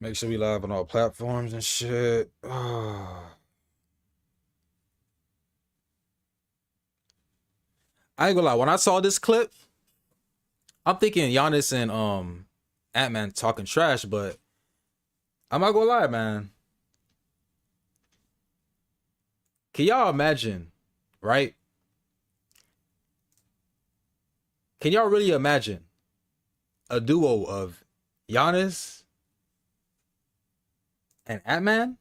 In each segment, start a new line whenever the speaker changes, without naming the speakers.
Make sure we live on all platforms and shit. I ain't gonna lie. When I saw this clip, I'm thinking Giannis and Ant-Man talking trash, but I'm not gonna lie, man. Can y'all imagine, right? Can y'all really imagine a duo of Giannis and Ant-Man?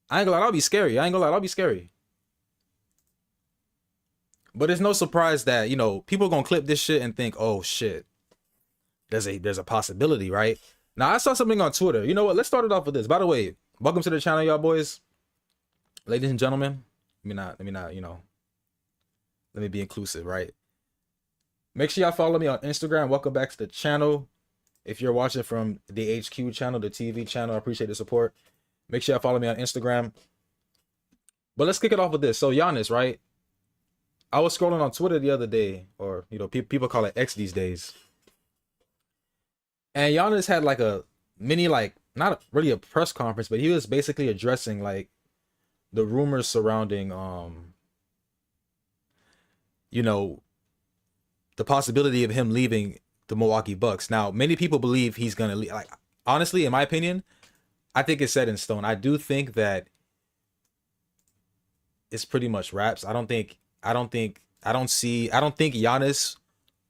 I ain't gonna lie, that'll be scary. I ain't gonna lie, that'll be scary. But it's no surprise that, people gonna clip this shit and think, oh shit, there's a possibility, right? Now I saw something on Twitter. You know what? Let's start it off with this. By the way, welcome to the channel, y'all boys. Ladies and gentlemen. Let me be inclusive, right? Make sure y'all follow me on Instagram. Welcome back to the channel. If you're watching from the HQ channel, the TV channel, I appreciate the support. Make sure y'all follow me on Instagram. But let's kick it off with this. So Giannis, right? I was scrolling on Twitter the other day, or people call it X these days. And Giannis had like a mini, like, not really a press conference, but he was basically addressing like the rumors surrounding the possibility of him leaving the Milwaukee Bucks. Now, many people believe he's gonna leave. Like, honestly, in my opinion, I think it's set in stone. I do think that it's pretty much wraps. I don't think Giannis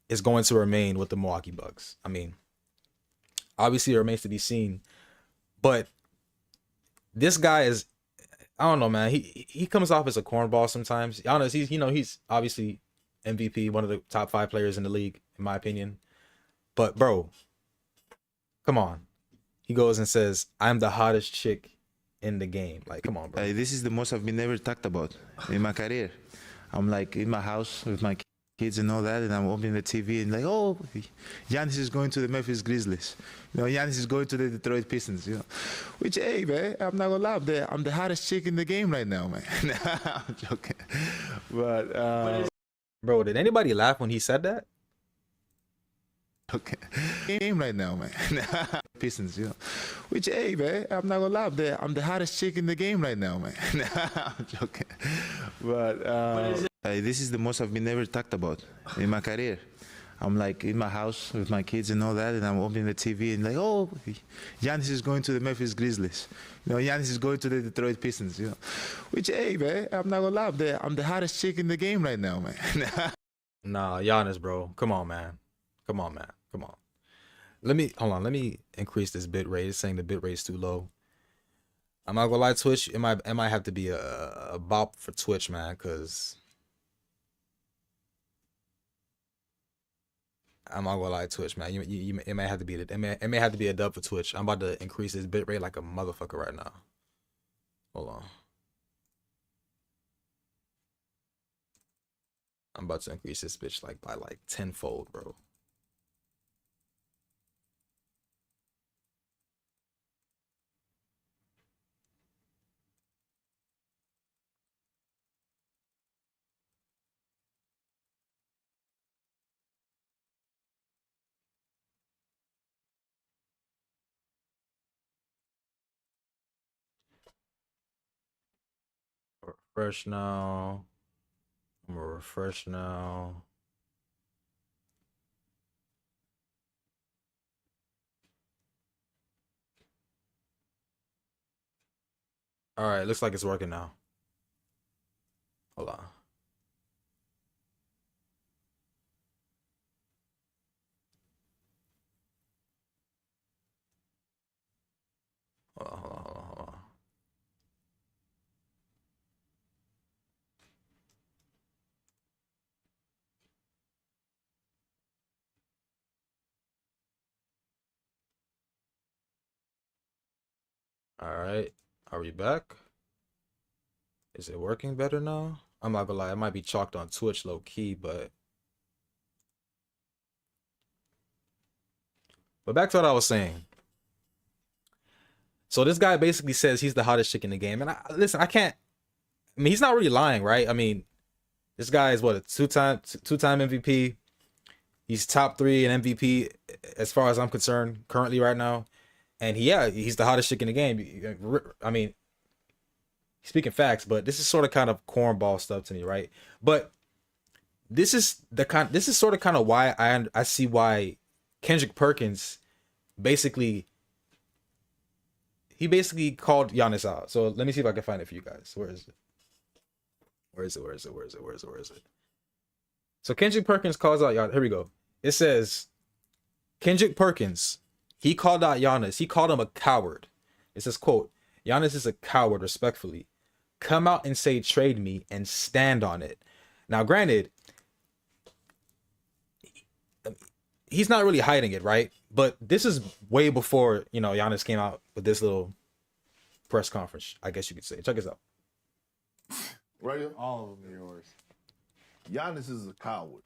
is going to remain with the Milwaukee Bucks. I mean, obviously it remains to be seen. But this guy is, I don't know, man. He comes off as a cornball sometimes. Giannis, he's obviously MVP, one of the top 5 players in the league, in my opinion. But bro, come on. He goes and says, "I'm the hottest chick in the game." Like, come on, bro.
This is the most I've been ever talked about in my career. I'm like in my house with my kids and all that, and I'm opening the TV and like, oh, Giannis is going to the Memphis Grizzlies. Giannis is going to the Detroit Pistons. Which, hey, man, I'm not gonna lie, I'm the hottest chick in the game right now, man. I'm joking, but
bro, did anybody laugh when he said that?
Okay, game right now, man. Pistons, Which, hey, man, I'm not gonna lie, I'm the hottest chick in the game right now, man. I'm joking, but this is the most I've been ever talked about in my career. I'm like in my house with my kids and all that, and I'm opening the TV and like, oh, Giannis is going to the Memphis Grizzlies. Giannis is going to the Detroit Pistons. Which, hey, man, I'm not gonna lie, I'm the hottest chick in the game right now, man.
Nah, Giannis, bro. Come on, man. Come on, man. Come on. Let me increase this bit rate. It's saying the bit rate's too low. I'm not gonna lie, Twitch. It might have to be a bop for Twitch, man, because I'm not gonna lie, Twitch, man. It may have to be it may have to be a dub for Twitch. I'm about to increase this bit rate like a motherfucker right now. Hold on. I'm about to increase this bitch like by like tenfold, bro. Refresh now. I'm gonna refresh now. All right, looks like it's working now. Hold on. Hold on. All right, are we back? Is it working better now? I'm not gonna lie, it might be chalked on Twitch low key, but back to what I was saying. So this guy basically says he's the hottest chick in the game, and listen, I mean, he's not really lying, right? I mean, this guy is what, a two-time MVP. He's top 3 in MVP as far as I'm concerned currently right now. And he's the hottest chick in the game. I mean, speaking facts, but this is sort of kind of cornball stuff to me, right? But this is sort of kind of why I see why Kendrick Perkins basically called Giannis out. So let me see if I can find it for you guys. Where is it? So Kendrick Perkins calls out Giannis. Here we go. It says Kendrick Perkins, he called out Giannis. He called him a coward. It says, quote, Giannis is a coward, respectfully. Come out and say trade me and stand on it. Now, granted, he's not really hiding it, right? But this is way before, Giannis came out with this little press conference, I guess you could say. Check this out.
Right here? All of them are yours. Giannis is a coward.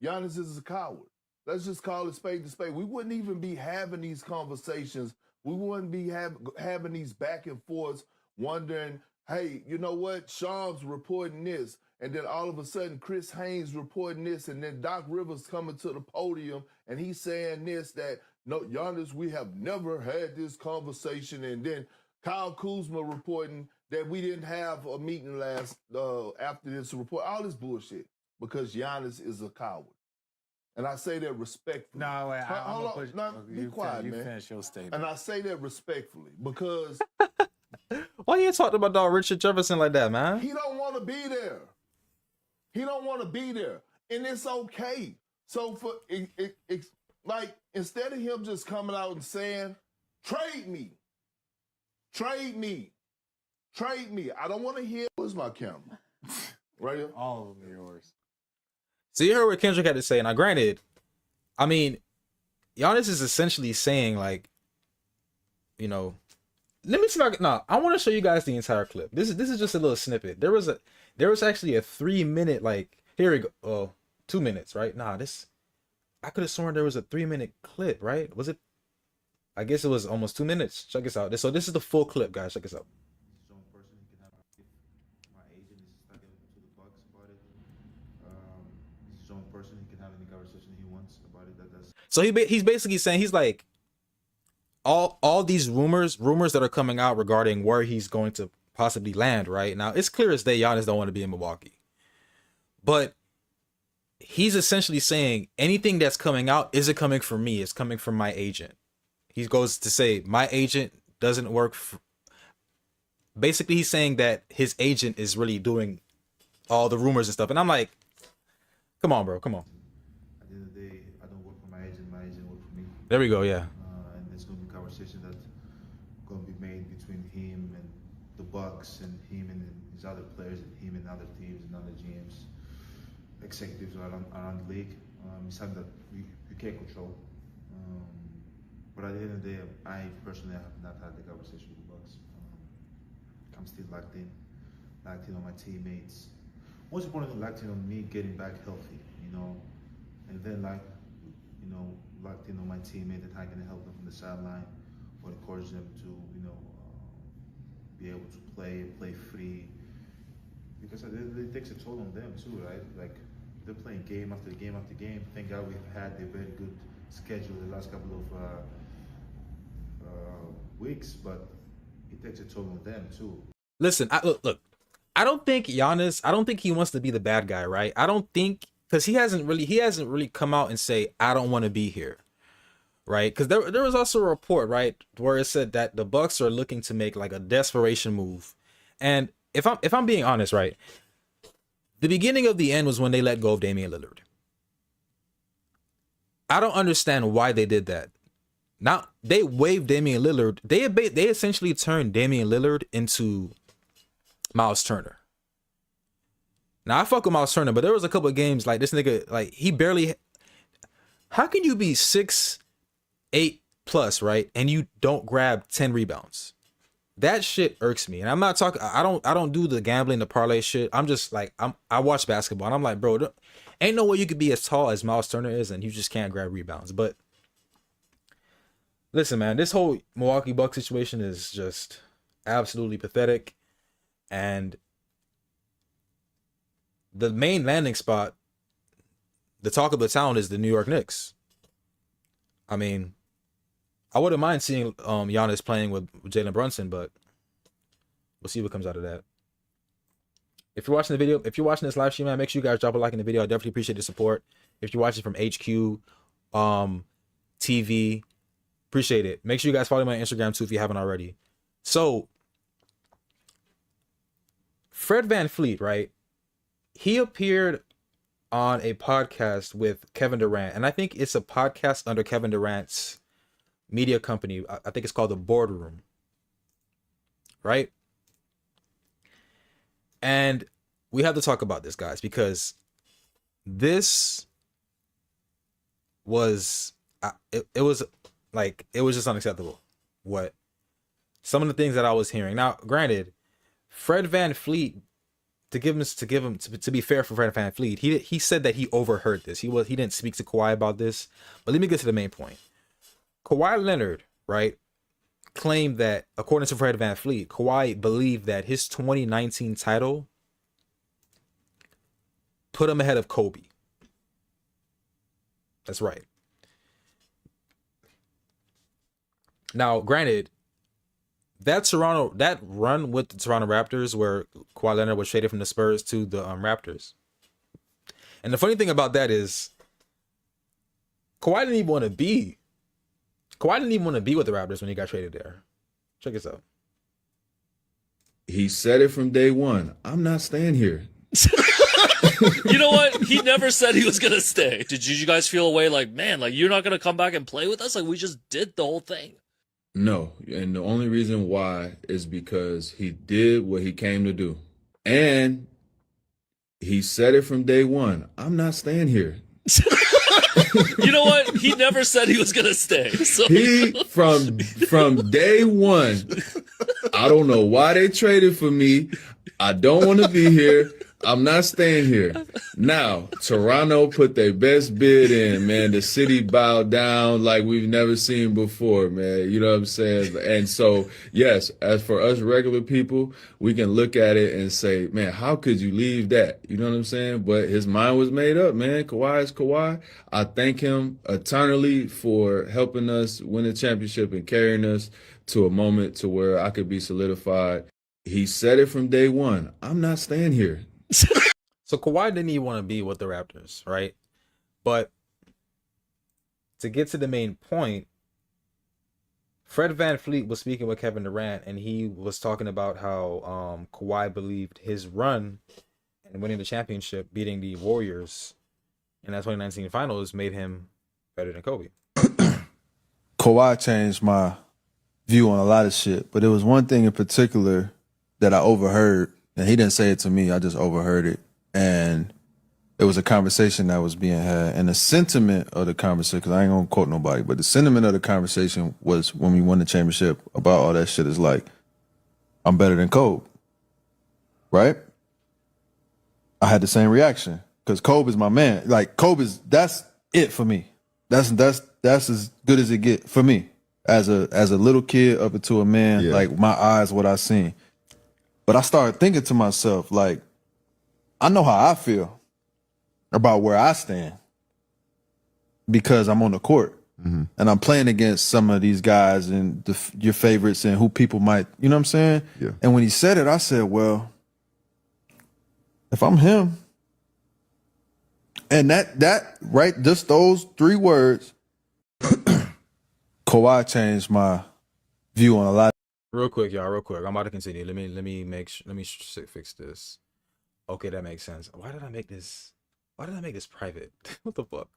Giannis is a coward. Let's just call it spade to spade. We wouldn't even be having these conversations. We wouldn't be having these back and forths wondering, hey, you know what? Shams reporting this. And then all of a sudden, Chris Haynes reporting this. And then Doc Rivers coming to the podium and he's saying this, that, no, Giannis, we have never had this conversation. And then Kyle Kuzma reporting that we didn't have a meeting last after this report. All this bullshit because Giannis is a coward. And I say that respectfully.
No, wait,
hold on. No, be quiet, man.
You finish your statement.
And I say that respectfully because
why you talking about dog Richard Jefferson like that, man?
he don't want to be there. He don't want to be there, and it's okay. So for like instead of him just coming out and saying, "Trade me, trade me, trade me," I don't want to hear. Where's my camera? Right here.
All of them are yours.
So you heard what Kendrick had to say. Now, granted, I mean, Giannis is essentially saying like, let me see if I can. No, I want to show you guys the entire clip. This is just a little snippet. There was actually a 3-minute here we go. Oh, 2 minutes, right? Nah, I could have sworn there was a 3-minute clip, right? Was it? I guess it was almost 2 minutes. Check this out. So this is the full clip, guys. Check this out. So he's basically saying, he's like, all these rumors that are coming out regarding where he's going to possibly land right now, it's clear as day Giannis don't want to be in Milwaukee, but he's essentially saying anything that's coming out isn't coming from me, it's coming from my agent. He goes to say my agent doesn't work basically he's saying that his agent is really doing all the rumors and stuff, and I'm like, come on, bro, come on.
At the end of the day, I don't work for my agent works for me.
There we go, yeah.
And there's going to be a conversation that's going to be made between him and the Bucks and him and his other players and him and other teams and other GMs, executives around the league. It's something that we can't control. But at the end of the day, I personally have not had the conversation with the Bucks. I'm still locked in on my teammates. Most importantly, locked in on me getting back healthy, and then locked in on my teammate that I can help them from the sideline or encourage them to, be able to play free. Because it takes a toll on them too, right? Like they're playing game after game after game. Thank God we've had a very good schedule the last couple of weeks, but it takes a toll on them too.
Listen, look. I don't think he wants to be the bad guy, right? I don't think, because he hasn't really come out and say, I don't want to be here, right? Because there was also a report, right, where it said that the Bucks are looking to make like a desperation move. And if I'm being honest, right, the beginning of the end was when they let go of Damian Lillard. I don't understand why they did that. Now they waived Damian Lillard. They essentially turned Damian Lillard into Miles Turner. Now I fuck with Miles Turner, but there was a couple of games like this nigga, like he barely. How can you be 6'8" plus, right, and you don't grab 10 rebounds? That shit irks me. And I'm not talking. I don't do the gambling, the parlay shit. I'm just like I watch basketball and I'm like, bro, ain't no way you could be as tall as Miles Turner is and you just can't grab rebounds. But listen, man, this whole Milwaukee Bucks situation is just absolutely pathetic. And the main landing spot, the talk of the town, is the New York Knicks. I mean, I wouldn't mind seeing Giannis playing with Jalen Brunson, but we'll see what comes out of that. If you're watching the video, if you're watching this live stream, man, make sure you guys drop a like in the video. I definitely appreciate the support. If you're watching from HQ TV, appreciate it. Make sure you guys follow me on Instagram too if you haven't already. So, Fred VanVleet, right? He appeared on a podcast with Kevin Durant, and I think it's a podcast under Kevin Durant's media company. I think it's called The Boardroom, right? And we have to talk about this, guys, because this was it was just unacceptable. What some of the things that I was hearing. Now, granted, Fred VanVleet, to be fair for Fred VanVleet, he said that he overheard this. He didn't speak to Kawhi about this. But let me get to the main point. Kawhi Leonard, right, claimed that, according to Fred VanVleet, Kawhi believed that his 2019 title put him ahead of Kobe. That's right. Now, granted, that run with the Toronto Raptors, where Kawhi Leonard was traded from the Spurs to the Raptors. And the funny thing about that is, Kawhi didn't even want to be with the Raptors when he got traded there. Check this out.
He said it from day one. I'm not staying here.
You know what? He never said he was going to stay. Did you guys feel a way like, man, like you're not going to come back and play with us? Like we just did the whole thing.
No. And the only reason why is because he did what he came to do. And he said it from day one. I'm not staying here.
You know what? He never said he was going to stay. So
He, from day one, I don't know why they traded for me. I don't want to be here. I'm not staying here. Now, Toronto put their best bid in, man. The city bowed down like we've never seen before, man. You know what I'm saying? And so, yes, as for us regular people, we can look at it and say, man, how could you leave that? You know what I'm saying? But his mind was made up, man. Kawhi is Kawhi. I thank him eternally for helping us win the championship and carrying us to a moment to where I could be solidified. He said it from day one. I'm not staying here.
So Kawhi didn't even want to be with the Raptors, right? But to get to the main point, Fred VanVleet was speaking with Kevin Durant, and he was talking about how Kawhi believed his run and winning the championship, beating the Warriors in that 2019 finals, made him better than Kobe.
Kawhi changed my view on a lot of shit, but it was one thing in particular that I overheard, and he didn't say it to me, I just overheard it. And it was a conversation that was being had. And the sentiment of the conversation, because I ain't gonna quote nobody, but the sentiment of the conversation was when we won the championship about all that shit is like, I'm better than Kobe. Right? I had the same reaction. Because Kobe is my man. Like that's it for me. That's as good as it get for me. As a little kid up into a man, like my eyes, what I seen. But I started thinking to myself, like, I know how I feel about where I stand because I'm on the court and I'm playing against some of these guys and your favorites and who people might, you know what I'm saying?
Yeah.
And when he said it, I said, well, if I'm him, and that right, just those three words, Kawhi changed my view on a lot.
Real quick, y'all. Real quick. I'm about to continue. Let me fix this. Okay, that makes sense. Why did I make this private? What the fuck?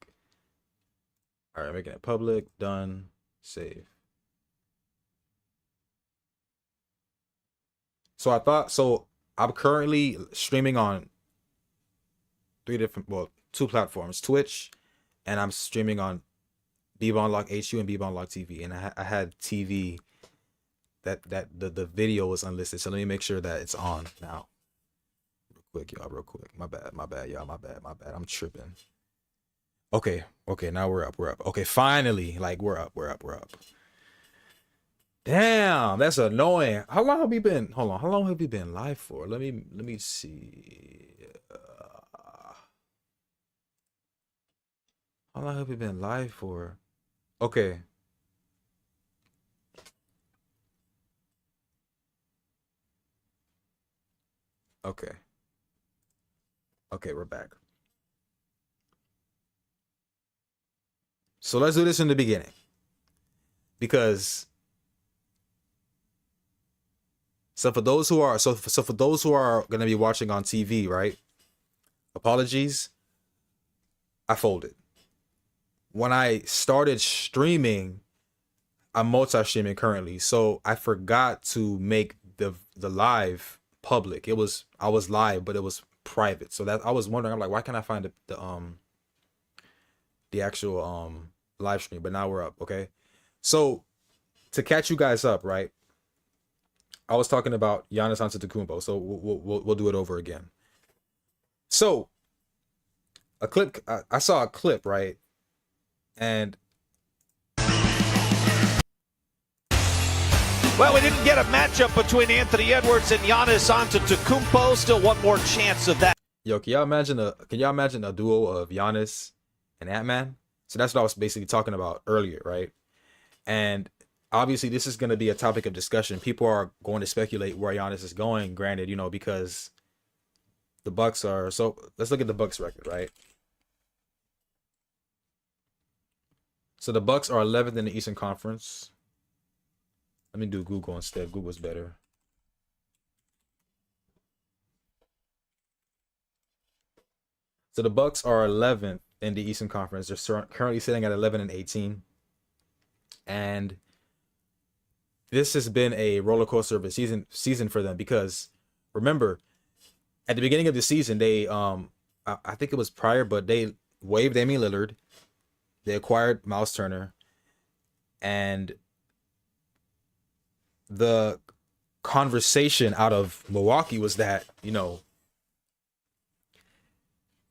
All right, making it public. Done. Save. So I'm currently streaming on two platforms, Twitch, and I'm streaming on Bebo Unlock HU and Bebo Unlock TV. And I had TV that the video was unlisted. So let me make sure that it's on now. Real quick. My bad, y'all. My bad. I'm tripping. Okay, now we're up. Okay, finally, like we're up. Damn, that's annoying. How long have we been? Hold on. How long have we been live for? Let me see. How long have we been live for? Okay. Okay. Okay, we're back. So let's do this in the beginning. Because for those who are going to be watching on TV, right? Apologies. I folded. When I started streaming, I'm multi-streaming currently, so I forgot to make the live public. I was live, but it was private. So that I was wondering, I'm like, why can't I find the actual live stream? But now we're up, okay? So to catch you guys up, right? I was talking about Giannis Antetokounmpo, so we'll do it over again. So a clip, I saw a clip, right? And
well, we didn't get a matchup between Anthony Edwards and Giannis Antetokounmpo. Still one more chance of that.
Yo, can y'all imagine a duo of Giannis and Ant-Man? So that's what I was basically talking about earlier, right? And obviously this is going to be a topic of discussion. People are going to speculate where Giannis is going, granted, you know, because the Bucks are so. Let's look at the Bucks record, right? So the Bucks are 11th in the Eastern Conference. Let me do Google instead. Google's better. So the Bucks are 11th in the Eastern Conference. They're currently sitting at 11 and 18. And this has been a roller coaster of a season for them, because remember, at the beginning of the season, they I think it was prior, but they waived Damian Lillard. They acquired Miles Turner, and the conversation out of Milwaukee was that, you know,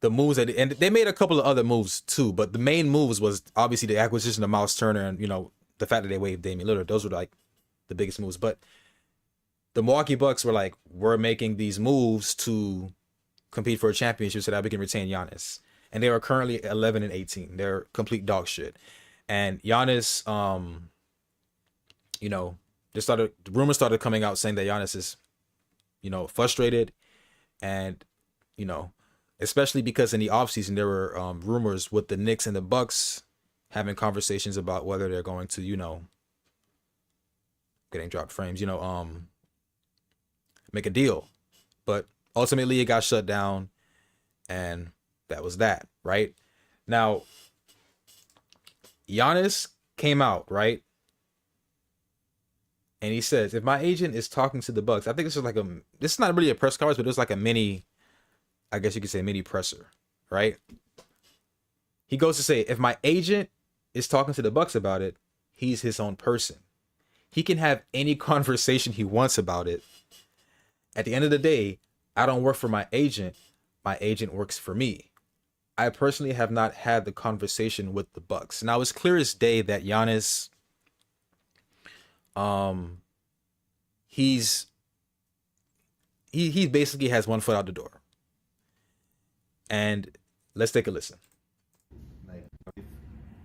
the moves that, and they made a couple of other moves too, but the main moves was obviously the acquisition of Miles Turner and, you know, the fact that they waived Damian Lillard. Those were like the biggest moves. But the Milwaukee Bucks were like, we're making these moves to compete for a championship so that we can retain Giannis. And they are currently 11 and 18. They're complete dog shit. And Giannis, you know, the rumors started coming out saying that Giannis is, you know, frustrated. And, you know, especially because in the offseason there were rumors with the Knicks and the Bucks having conversations about whether they're going to, you know, getting dropped frames, you know, make a deal. But ultimately it got shut down, and that was that, right? Now, Giannis came out, right? And he says, if my agent is talking to the Bucks, I think this is not really a press conference, but it was like a mini, I guess you could say mini presser, right? He goes to say, if my agent is talking to the Bucks about it, he's his own person. He can have any conversation he wants about it. At the end of the day, I don't work for my agent. My agent works for me. I personally have not had the conversation with the Bucks. Now, it's clear as day that Giannis, he basically has one foot out the door. And let's take a listen.
Like, if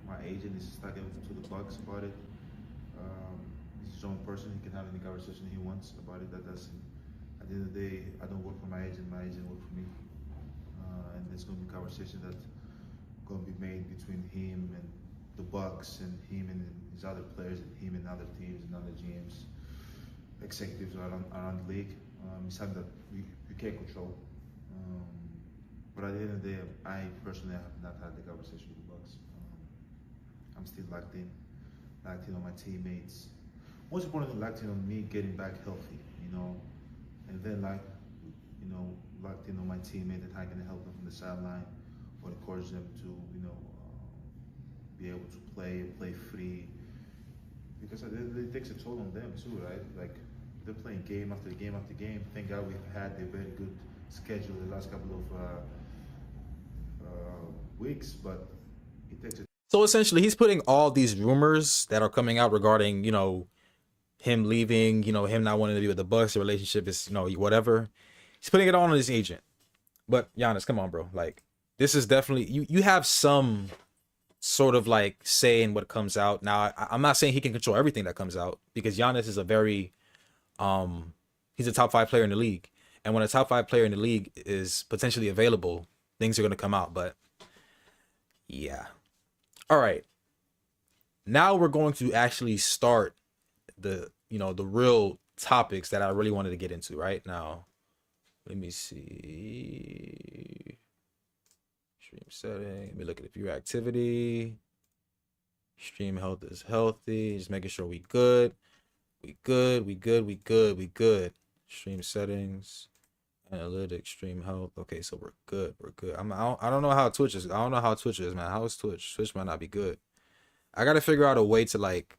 my agent is talking to the Bucks about it, he's his own person. He can have any conversation he wants about it. That doesn't. At the end of the day, I don't work for my agent. My agent works for me. And there's going to be conversation that's going to be made between him and the Bucks, and him and his other players, and him and other teams and other GMs, executives around the league. It's something that we can't control. But at the end of the day, I personally have not had the conversation with the Bucks. I'm still locked in on my teammates. Most importantly, locked in on me getting back healthy, you know, and then locked in on my teammate that I can help them from the sideline or encourage them to, you know, be able to play free. Because it takes a toll on them too, right? Like, they're playing game after game after game. Thank God we've had a very good schedule the last couple of weeks, but it takes a.
So essentially, he's putting all these rumors that are coming out regarding, you know, him leaving, you know, him not wanting to be with the Bucks, the relationship is, you know, whatever. He's putting it all on his agent. But Giannis, come on, bro. Like, this is definitely, you have some sort of like say in what comes out. Now, I'm not saying he can control everything that comes out, because Giannis is a very, he's a top 5 player in the league. And when a top 5 player in the league is potentially available, things are going to come out. But yeah. All right. Now we're going to actually start the real topics that I really wanted to get into right now. Let me see. Stream setting. Let me look at the viewer activity. Stream health is healthy. Just making sure we good. We good. Stream settings. Analytics, stream health. Okay, so we're good. I don't know how Twitch is. I don't know how Twitch is, man. How is Twitch? Twitch might not be good. I gotta figure out a way to like,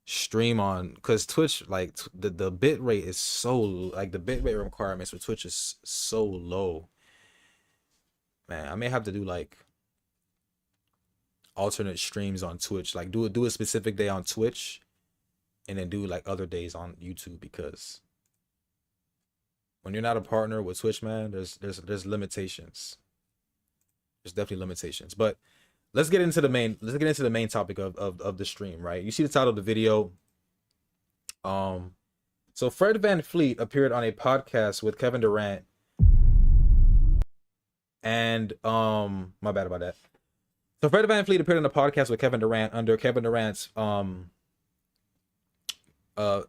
stream on, because Twitch, like the bit rate is so, like the bit rate requirements for Twitch is so low. Man, I may have to do like alternate streams on Twitch, like do a specific day on Twitch and then do like other days on YouTube, because when you're not a partner with Twitch, man, there's limitations. There's definitely limitations. But let's get into the main topic of the stream, right? You see the title of the video. So Fred VanVleet appeared on a podcast with Kevin Durant. And my bad about that. So Fred VanVleet appeared on a podcast with Kevin Durant under Kevin Durant's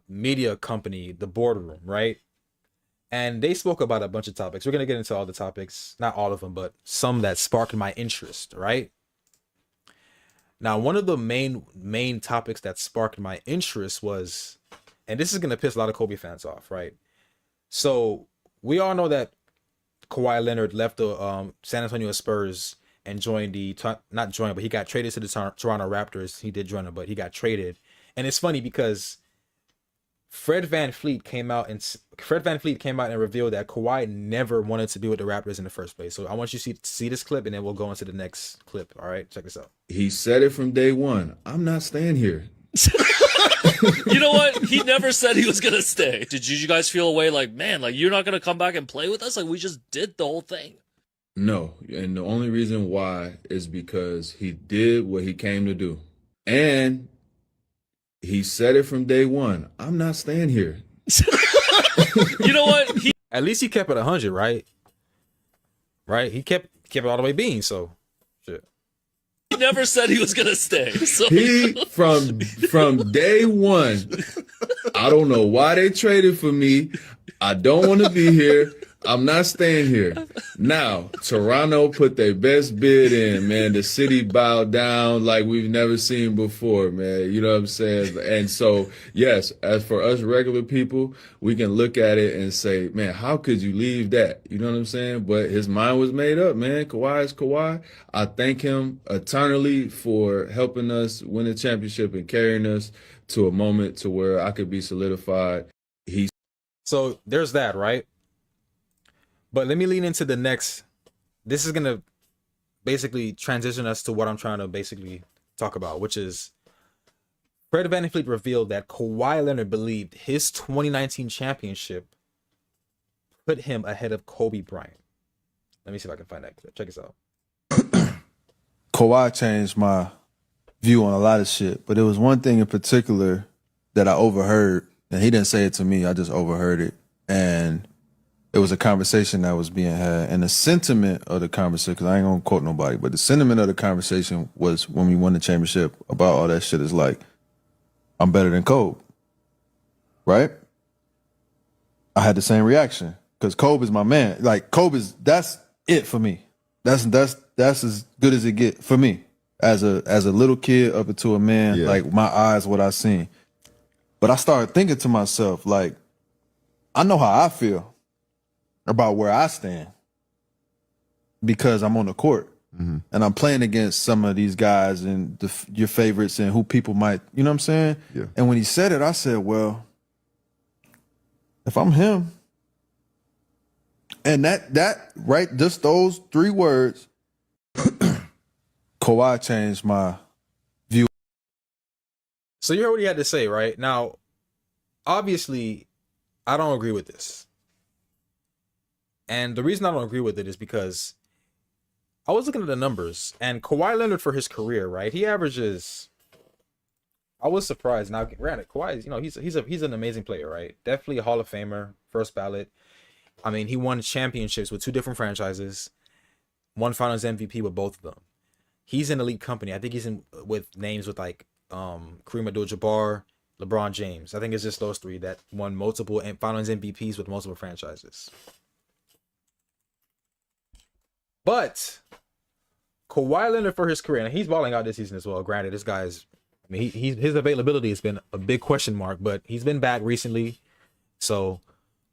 media company, The Boardroom, right? And they spoke about a bunch of topics. We're gonna get into all the topics, not all of them, but some that sparked my interest, right? Now, one of the main topics that sparked my interest was, and this is gonna piss a lot of Kobe fans off, right? So we all know that Kawhi Leonard left the San Antonio Spurs and joined but he got traded to the Toronto Raptors. He did join them, but he got traded. And it's funny because Fred VanVleet came out and revealed that Kawhi never wanted to be with the Raptors in the first place. So I want you to see this clip, and then we'll go into the next clip. All right, check this out.
He said it from day one. I'm not staying here.
You know what? He never said he was gonna stay. Did you guys feel a way like, man, like you're not gonna come back and play with us? Like we just did the whole thing.
No, and the only reason why is because he did what he came to do. And he said it from day one. I'm not staying here.
You know what?
At least he kept it 100, right? Right? He kept it all the way being, so shit.
He never said he was gonna stay. So
He from day one. I don't know why they traded for me. I don't want to be here. I'm not staying here. Now, Toronto put their best bid in, man. The city bowed down like we've never seen before, man. You know what I'm saying? And so, yes, as for us regular people, we can look at it and say, man, how could you leave that? You know what I'm saying? But his mind was made up, man. Kawhi is Kawhi. I thank him eternally for helping us win the championship and carrying us to a moment to where I could be solidified.
So there's that, right? But let me lean into the next. This is going to basically transition us to what I'm trying to basically talk about, which is Fred VanVleet revealed that Kawhi Leonard believed his 2019 championship put him ahead of Kobe Bryant. Let me see if I can find that clip. Check this out.
Kawhi changed my view on a lot of shit, but there was one thing in particular that I overheard, and he didn't say it to me. I just overheard it. And it was a conversation that was being had, and the sentiment of the conversation, because I ain't gonna quote nobody, but the sentiment of the conversation was when we won the championship about all that shit is like, I'm better than Kobe, right? I had the same reaction because Kobe is my man. Like that's it for me. That's as good as it get for me as a little kid up into a man. Yeah. Like my eyes, what I seen. But I started thinking to myself, like, I know how I feel about where I stand because I'm on the court and I'm playing against some of these guys and your favorites and who people might, you know what I'm saying? Yeah. And when he said it, I said, well, if I'm him, and that right, just those 3 words, Kawhi changed my view.
So you heard what he had to say, right? Now, obviously, I don't agree with this. And the reason I don't agree with it is because I was looking at the numbers, and Kawhi Leonard for his career, right? He averages I was surprised. Now, granted, Kawhi is, he's an amazing player, right? Definitely a Hall of Famer, first ballot. I mean, he won championships with 2 different franchises, won Finals MVP with both of them. He's in elite company. I think he's in with names with like Kareem Abdul-Jabbar, LeBron James. I think it's just those 3 that won multiple Finals MVPs with multiple franchises. But Kawhi Leonard for his career, and he's balling out this season as well. Granted, this guy's, I mean, his availability has been a big question mark, but he's been back recently, so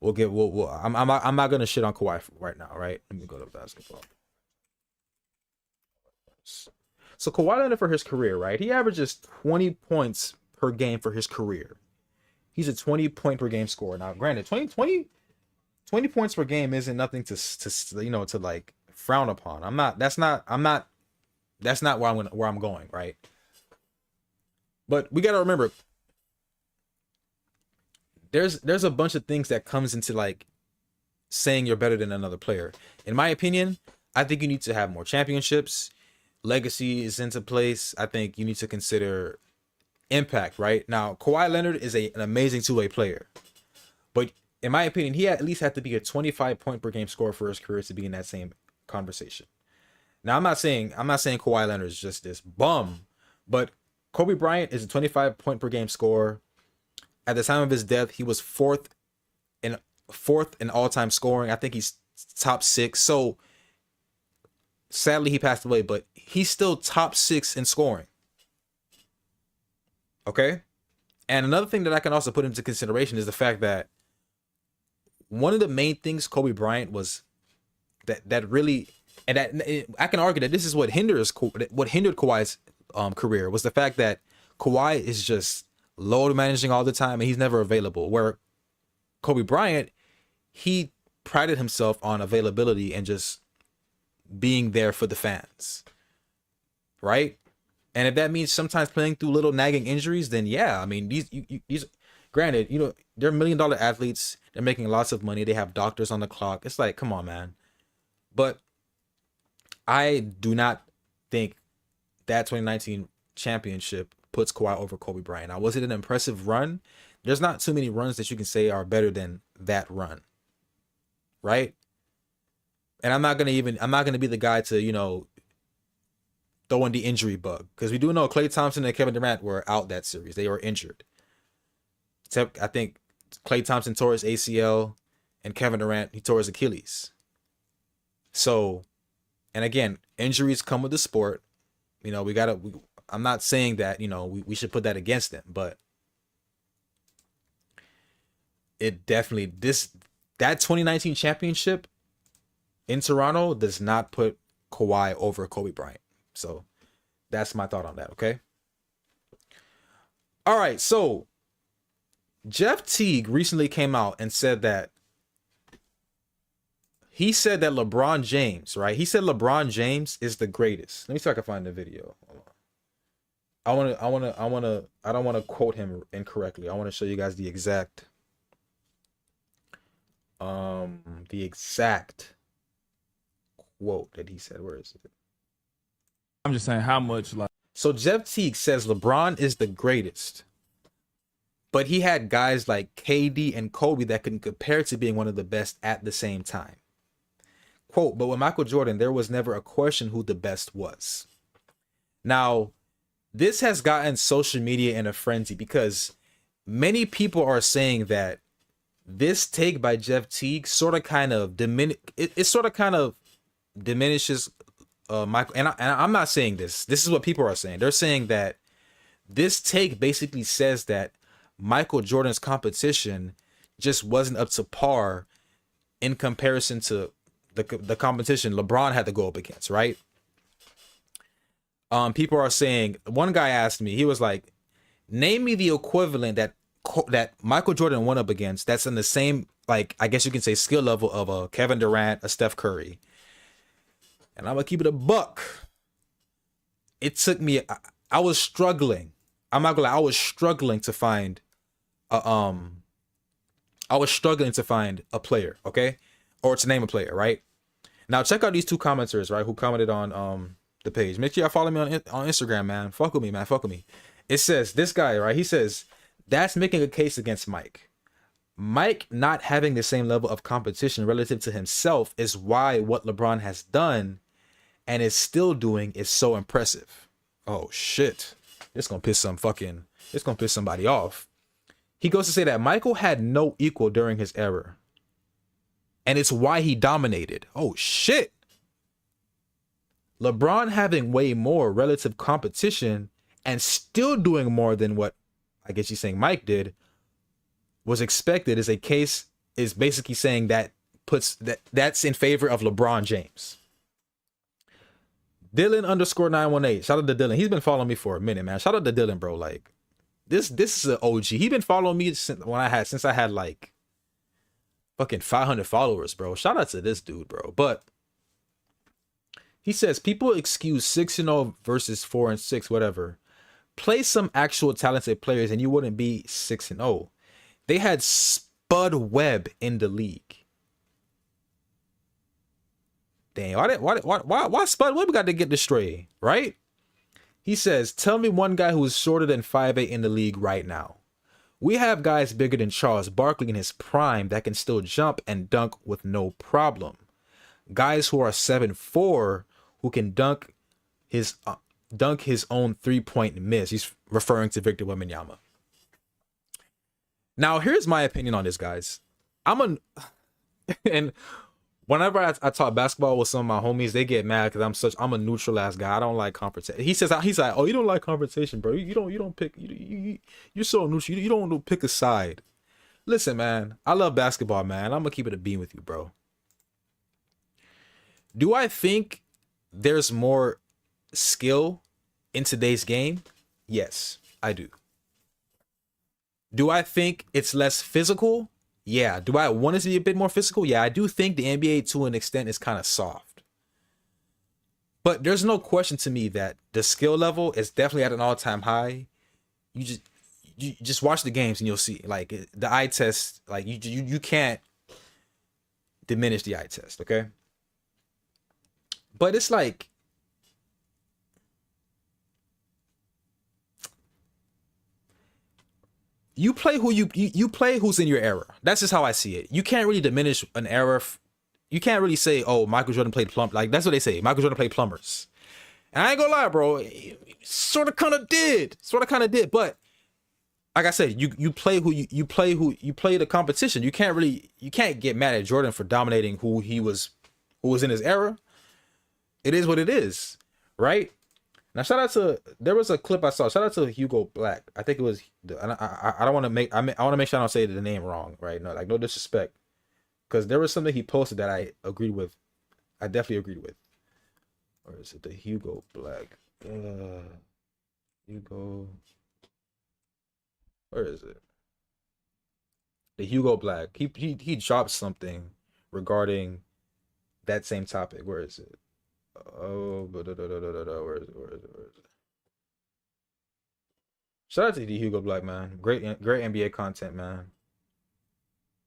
I'm not gonna shit on Kawhi right now, right? Let me go to basketball. So Kawhi Leonard for his career, right? He averages 20 points per game for his career. He's a 20-point per game scorer. Now, granted, 20 points per game isn't nothing to like frown upon. That's not where I'm going, right? But we got to remember, there's a bunch of things that comes into like saying you're better than another player. In my opinion, I think you need to have more championships. Legacy is into place. I think you need to consider impact, right? Now, Kawhi Leonard is an amazing 2-way player, but in my opinion, he at least had to be a 25-point per game scorer for his career to be in that same conversation. Now, I'm not saying Kawhi Leonard is just this bum, but Kobe Bryant is a 25-point per game scorer. At the time of his death, he was fourth in all-time scoring. I think he's top 6. So sadly, he passed away, but he's still top 6 in scoring. Okay? And another thing that I can also put into consideration is the fact that one of the main things Kobe Bryant was that really, and that I can argue that this is what hindered Kawhi's career, was the fact that Kawhi is just load managing all the time and he's never available. Where Kobe Bryant, he prided himself on availability and just being there for the fans, right? And if that means sometimes playing through little nagging injuries, then yeah, I mean, these granted, they're $1 million athletes. They're making lots of money. They have doctors on the clock. It's like, come on, man. But I do not think that 2019 championship puts Kawhi over Kobe Bryant. Now, was it an impressive run? There's not too many runs that you can say are better than that run, right? And I'm not gonna be the guy to throw in the injury bug, because we do know Klay Thompson and Kevin Durant were out that series. They were injured. Except I think Klay Thompson tore his ACL and Kevin Durant, he tore his Achilles. So, and again, injuries come with the sport. I'm not saying that we should put that against them, but it definitely, that 2019 championship in Toronto does not put Kawhi over Kobe Bryant. So that's my thought on that, okay? All right, so Jeff Teague recently came out and said that LeBron James, right? He said LeBron James is the greatest. Let me see if I can find the video. I don't want to quote him incorrectly. I want to show you guys the exact quote that he said. Where is it?
I'm just saying how much
So Jeff Teague says LeBron is the greatest, but he had guys like KD and Kobe that couldn't compare to being one of the best at the same time. Quote, but with Michael Jordan, there was never a question who the best was. Now, this has gotten social media in a frenzy because many people are saying that this take by Jeff Teague sort of kind of diminishes Michael. And I'm not saying this. This is what people are saying. They're saying that this take basically says that Michael Jordan's competition just wasn't up to par in comparison to the competition LeBron had to go up against, right? People are saying, one guy asked me, he was like, name me the equivalent that Michael Jordan went up against that's in the same, like, I guess you can say skill level of a Kevin Durant, a Steph Curry. And I'm gonna keep it a buck. It took me, I was struggling. I'm not gonna lie, I was struggling to find a player, okay? Or to name a player, right? Now check out these two commenters, right, who commented on the page. Make sure y'all follow me on Instagram, man. Fuck with me, man. Fuck with me. It says this guy, right? He says that's making a case against Mike. Mike not having the same level of competition relative to himself is why what LeBron has done and is still doing is so impressive. Oh shit. It's gonna piss somebody off. He goes to say that Michael had no equal during his era. And it's why he dominated. Oh shit. LeBron having way more relative competition and still doing more than what I guess you're saying Mike did was expected is basically saying that that's in favor of LeBron James. Dylan _918. Shout out to Dylan. He's been following me for a minute, man. Shout out to Dylan, bro. Like this is an OG. He been following me since I had like fucking 500 followers, bro. Shout out to this dude, bro. But he says people excuse 6-0 versus 4-6, whatever. Play some actual talented players and you wouldn't be 6-0. They had Spud Webb in the league. Dang, why Spud Webb got to get destroyed, right? He says, tell me one guy who's shorter than 5'8" in the league right now. We have guys bigger than Charles Barkley in his prime that can still jump and dunk with no problem. Guys who are 7'4" who can dunk his own 3-point miss. He's referring to Victor Wembanyama. Now, here's my opinion on this, guys. And whenever I talk basketball with some of my homies, they get mad because I'm a neutral ass guy. I don't like confrontation. He's like, oh, you don't like confrontation, bro. You don't pick. You're so neutral. You don't pick a side. Listen, man. I love basketball, man. I'm gonna keep it a beam with you, bro. Do I think there's more skill in today's game? Yes, I do. Do I think it's less physical? Yeah. Do I want it to be a bit more physical? Yeah, I do think the NBA to an extent is kind of soft. But there's no question to me that the skill level is definitely at an all-time high. You just watch the games and you'll see. Like the eye test, like you can't diminish the eye test, okay? But it's like you play who you play who's in your era. That's just how I see it. You can't really diminish an era. You can't really say, oh, Michael Jordan played plumber. Like that's what they say. Michael Jordan played plumbers. And I ain't gonna lie, bro. Sort of kind of did. But like I said, you play the competition. You can't get mad at Jordan for dominating who was in his era. It is what it is, right? Now, shout out to, there was a clip I saw. Shout out to Hugo Black. I think it was, I don't want to make, I want to make sure I don't say the name wrong, right? No, like no disrespect. Because there was something he posted that I agreed with. I definitely agreed with. Or is it the Hugo Black? Hugo. Where is it? The Hugo Black. He dropped something regarding that same topic. Where is it? Oh, where is it? Shout out to the Hugo Black, man. Great NBA content, man.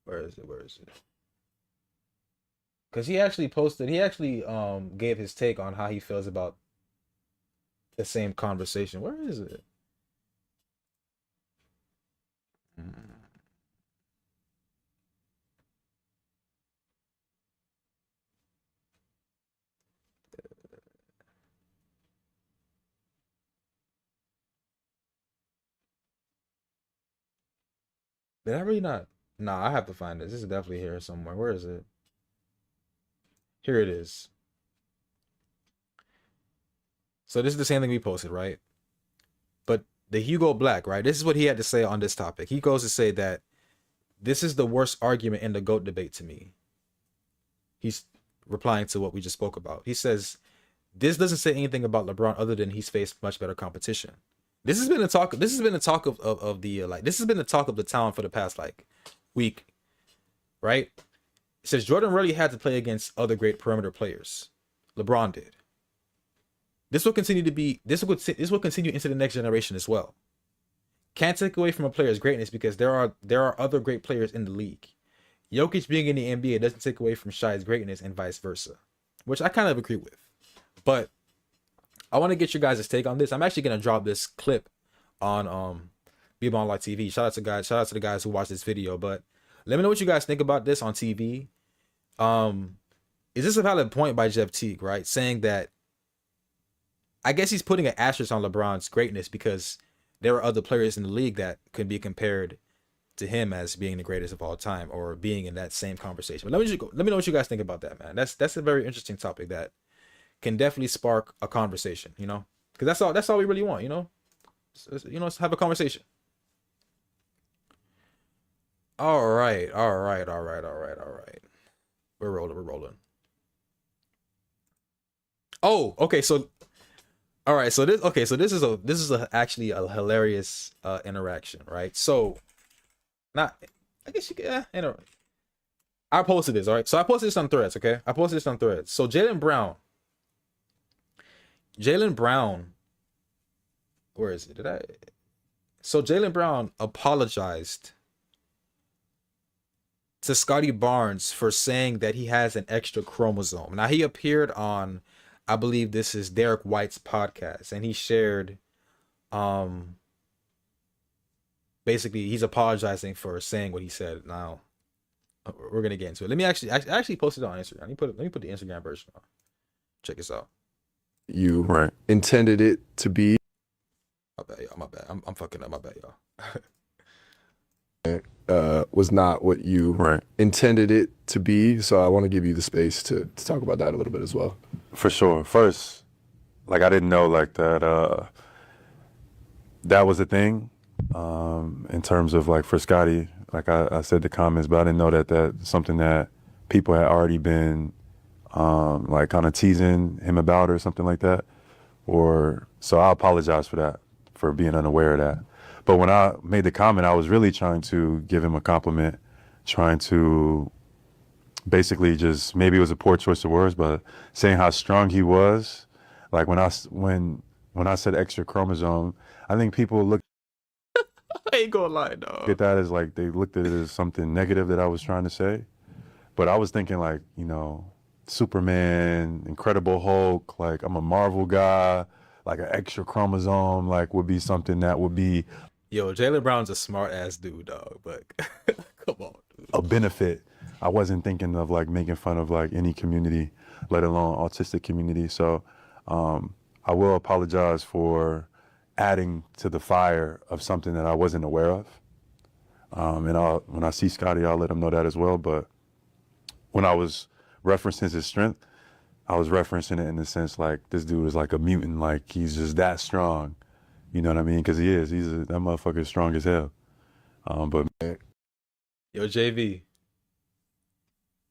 Where is it? Because he actually gave his take on how he feels about the same conversation. Where is it? Did I really not? Nah, I have to find this. This is definitely here somewhere. Where is it? Here it is. So this is the same thing we posted, right? But the Hugo Black, right? This is what he had to say on this topic. He goes to say that this is the worst argument in the GOAT debate to me. He's replying to what we just spoke about. He says, this doesn't say anything about LeBron other than he's faced much better competition. This has been the talk of the town for the past like week, right? It says Jordan really had to play against other great perimeter players. LeBron did. This will continue into the next generation as well. Can't take away from a player's greatness because there are other great players in the league. Jokic being in the NBA doesn't take away from Shai's greatness and vice versa, which I kind of agree with. But I want to get your guys' take on this. I'm actually going to drop this clip on Be On Live TV. Shout out to the guys who watched this video. But let me know what you guys think about this on TV. Is this a valid point by Jeff Teague, right? Saying that I guess he's putting an asterisk on LeBron's greatness because there are other players in the league that could be compared to him as being the greatest of all time or being in that same conversation. But let me know what you guys think about that, man. That's a very interesting topic that can definitely spark a conversation, you know? Because that's all we really want, you know? Let's have a conversation. All right. We're rolling. Oh, okay. So, all right. So this is actually a hilarious interaction, right? So, I guess you can. I posted this. All right. So I posted this on Threads. Okay. So Jaylen Brown. Where is it? So Jaylen Brown apologized to Scottie Barnes for saying that he has an extra chromosome. Now, he appeared on, I believe this is Derek White's podcast, and he shared, basically he's apologizing for saying what he said. Now, we're gonna get into it. Let me actually post it on Instagram. Let me put the Instagram version on. Check this out.
You intended it to be.
My bad, y'all. My bad. I'm fucking up. My bad, y'all.
Was not what you intended it to be. So I want to give you the space to talk about that a little bit as well.
For sure. First, like, I didn't know like that that was a thing in terms of like for Scottie. Like I said the comments, but I didn't know that that's something that people had already been like kind of teasing him about or something like that. So I apologize for that, for being unaware of that. But when I made the comment, I was really trying to give him a compliment, trying to basically just, maybe it was a poor choice of words, but saying how strong he was. Like when I said extra chromosome, I think people look
I ain't gonna lie, dog.
at that as like, they looked at it as something negative that I was trying to say. But I was thinking like, you know, Superman, Incredible Hulk, like I'm a Marvel guy, like an extra chromosome, like would be something that would be.
Yo, Jaylen Brown's a smart ass dude, dog, but come on, dude.
A benefit. I wasn't thinking of like making fun of like any community, let alone autistic community. So I will apologize for adding to the fire of something that I wasn't aware of. And when I see Scottie, I'll let him know that as well. But when I was referencing his strength, I was referencing it in the sense like this dude is like a mutant, like he's just that strong. You know what I mean? Because he is. That motherfucker is strong as hell. But
Yo, JV,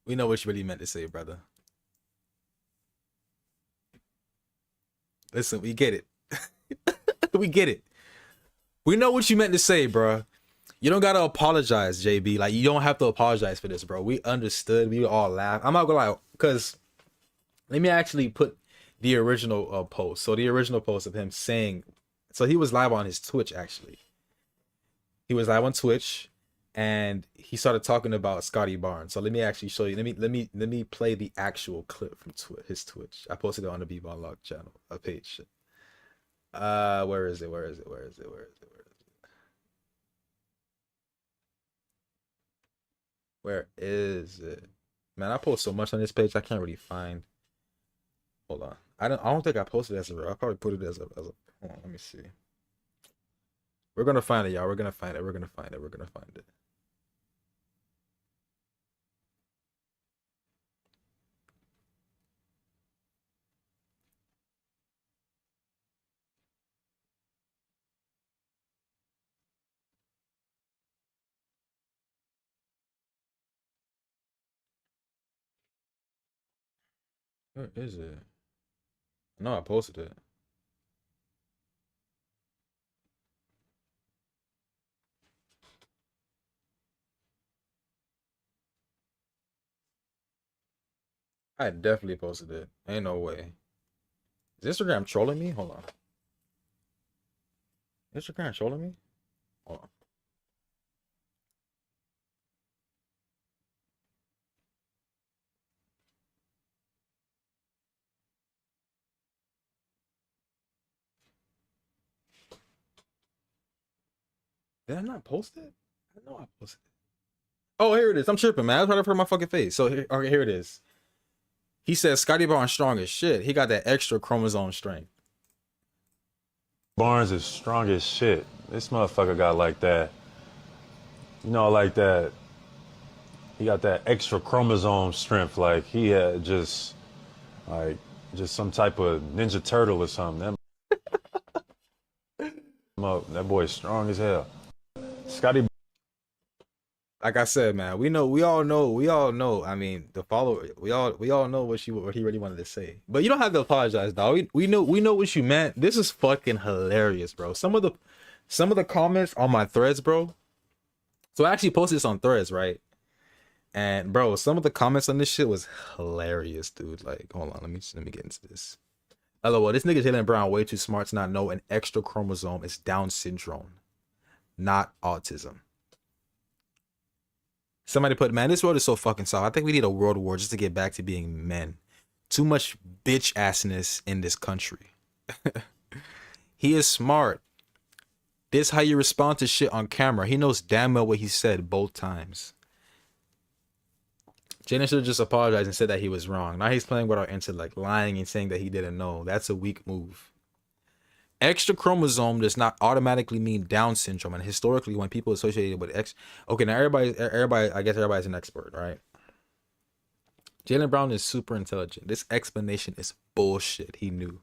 we know what you really meant to say, brother. Listen, we get it. We get it. We know what you meant to say, bro. You don't gotta apologize, JB. Like, you don't have to apologize for this, bro. We understood. We all laughed. I'm not gonna lie, because let me actually put the original post. So the original post of him saying, so he was live on his Twitch, actually. He was live on Twitch, and he started talking about Scottie Barnes. So let me actually show you. Let me play the actual clip from his Twitch. I posted it on the Bebon Log channel page. Where is it? Where is it? Man, I post so much on this page I can't really find. Hold on. I don't think I posted it as a. I probably put it as a. Hold on, let me see. We're gonna find it, y'all. We're gonna find it. Where is it? No, I posted it. I definitely posted it. Ain't no way. Is Instagram trolling me? Hold on. Instagram trolling me? Hold on. Did I not post it? I know I posted it. Oh, here it is. I'm tripping, man. I was trying to put my fucking face. So here, okay, here it is. He says Scotty Barnes strong as shit. He got that extra chromosome strength.
Barnes is strong as shit. This motherfucker got like that. You know, like that. He got that extra chromosome strength. Like he had just some type of Ninja Turtle or something. That boy's strong as hell. Scotty.
Like I said, man, we all know. I mean, the follower, we all know what he really wanted to say. But you don't have to apologize, dog. We know what you meant. This is fucking hilarious, bro. Some of the comments on my threads, bro. So I actually posted this on threads, right? And bro, some of the comments on this shit was hilarious, dude. Like, hold on, let me get into this. LOL, this nigga Jaylen Brown way too smart to not know an extra chromosome is Down syndrome, not autism. Somebody put, man, this world is so fucking soft. I think we need a world war just to get back to being men. Too much bitch assness in this country. He is smart. This how you respond to shit on camera. He knows damn well what he said both times. Jaylen should have just apologized and said that he was wrong. Now he's playing with our intellect, lying and saying that he didn't know. That's a weak move. Extra chromosome does not automatically mean Down syndrome, and historically, when people associated with okay, now everybody, I guess everybody's an expert, right? Jaylen Brown is super intelligent. This explanation is bullshit. He knew.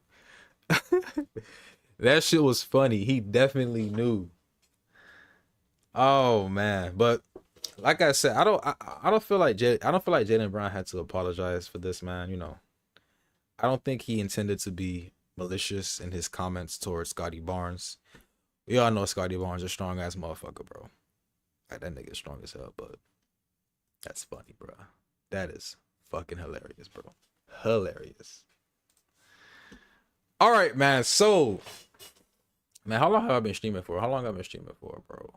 That shit was funny. He definitely knew. Oh man, but like I said, I don't feel like Jaylen Brown had to apologize for this, man. You know, I don't think he intended to be malicious in his comments towards Scotty Barnes. We all know Scotty Barnes is a strong ass motherfucker, bro. Like, that nigga strong as hell, but that's funny, bro. That is fucking hilarious, bro. Hilarious. All right, man. So, man, how long have I been streaming for? Bro?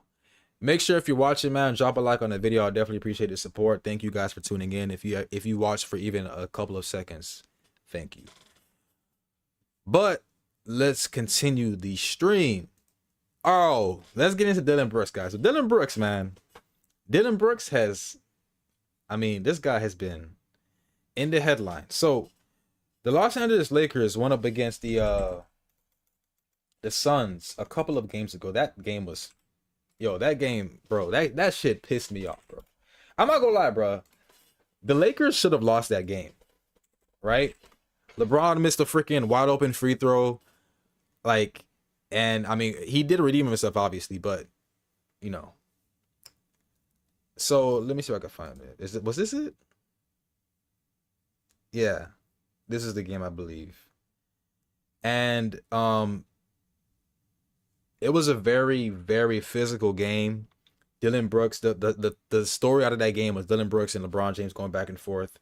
Make sure if you're watching, man, drop a like on the video. I definitely appreciate the support. Thank you guys for tuning in. If you watched for even a couple of seconds, thank you. But let's continue the stream. Oh, let's get into Dillon Brooks, guys. So Dillon Brooks, man. Dillon Brooks has, I mean, this guy has been in the headlines. So the Los Angeles Lakers went up against the Suns a couple of games ago. That game was, that game, bro, that shit pissed me off, bro. I'm not gonna lie, bro. The Lakers should have lost that game, right? LeBron missed a freaking wide open free throw. Like, and I mean, he did redeem himself, obviously, but you know. So let me see if I can find it. Was this it? Yeah. This is the game, I believe. And it was a very, very physical game. Dillon Brooks, the story out of that game was Dillon Brooks and LeBron James going back and forth.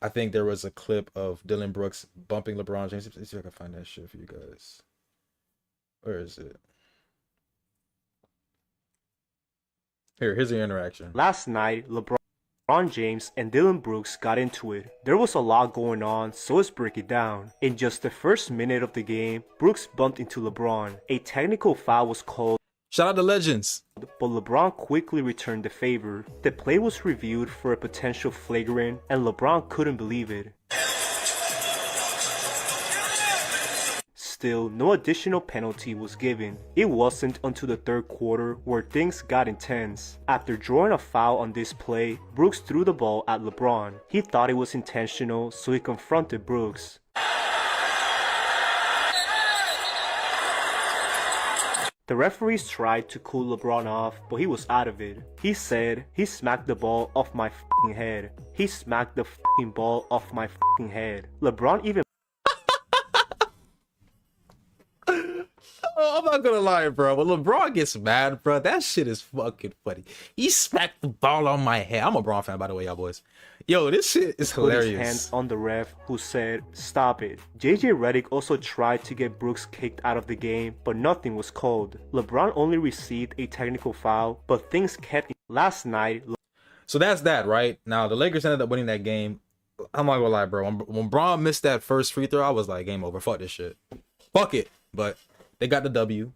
I think there was a clip of Dillon Brooks bumping LeBron James. Let's see if I can find that shit for you guys. Where is it? Here's the interaction.
Last night, LeBron James and Dillon Brooks got into it. There was a lot going on, so let's break it down. In just the first minute of the game, Brooks bumped into LeBron. A technical foul was called.
Shout out to Legends.
But LeBron quickly returned the favor. The play was reviewed for a potential flagrant, and LeBron couldn't believe it. Still, no additional penalty was given. It wasn't until the third quarter where things got intense. After drawing a foul on this play, Brooks threw the ball at LeBron. He thought it was intentional, so he confronted Brooks. The referees tried to cool LeBron off, but he was out of it. He said, "He smacked the ball off my f***ing head. He smacked the f***ing ball off my f***ing head." LeBron even
Oh, I'm not gonna lie, bro. When LeBron gets mad, bro, that shit is fucking funny. He smacked the ball on my head. I'm a Bron fan, by the way, y'all boys. Yo, this shit is hilarious.
put his hands on the ref, who said, "Stop it." JJ Redick also tried to get Brooks kicked out of the game, but nothing was called. LeBron only received a technical foul, but things kept. Last night.
So that's that, right? Now, the Lakers ended up winning that game. I'm not gonna lie, bro. When Bron missed that first free throw, I was like, game over. Fuck this shit. Fuck it. But they got the W.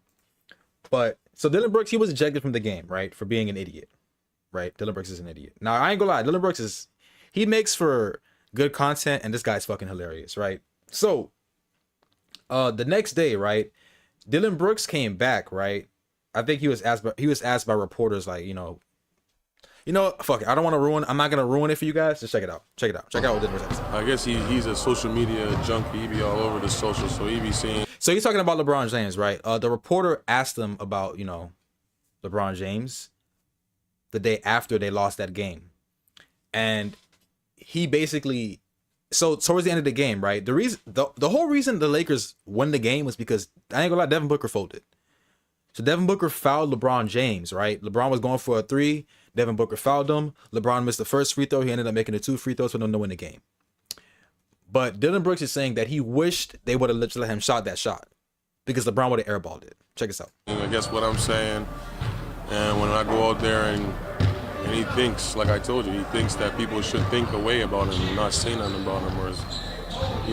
But So Dylan Brooks, he was ejected from the game, right, for being an idiot, right? Dylan Brooks is an idiot. Now I ain't gonna lie, Dylan Brooks he makes for good content, and this guy's fucking hilarious, right? So, the next day, right, Dylan Brooks came back, right? I think he was asked by reporters, like, fuck it, I don't want to ruin. I'm not gonna ruin it for you guys. Just check it out. Check out what Dylan Brooks has.
I guess he's a social media junkie. He be all over the social, so he be seeing.
So he's talking about LeBron James, right? The reporter asked him about, LeBron James the day after they lost that game. And he basically, so towards the end of the game, right? The whole reason the Lakers won the game was because, I ain't gonna lie, Devin Booker folded. So Devin Booker fouled LeBron James, right? LeBron was going for a 3. Devin Booker fouled him. LeBron missed the first free throw. He ended up making the 2 free throws for them to win the game. But Dylan Brooks is saying that he wished they would have let him shot that shot because LeBron would have airballed it. Check this out.
I guess what I'm saying, and when I go out there and he thinks, like I told you, he thinks that people should think a way about him and not say nothing about him,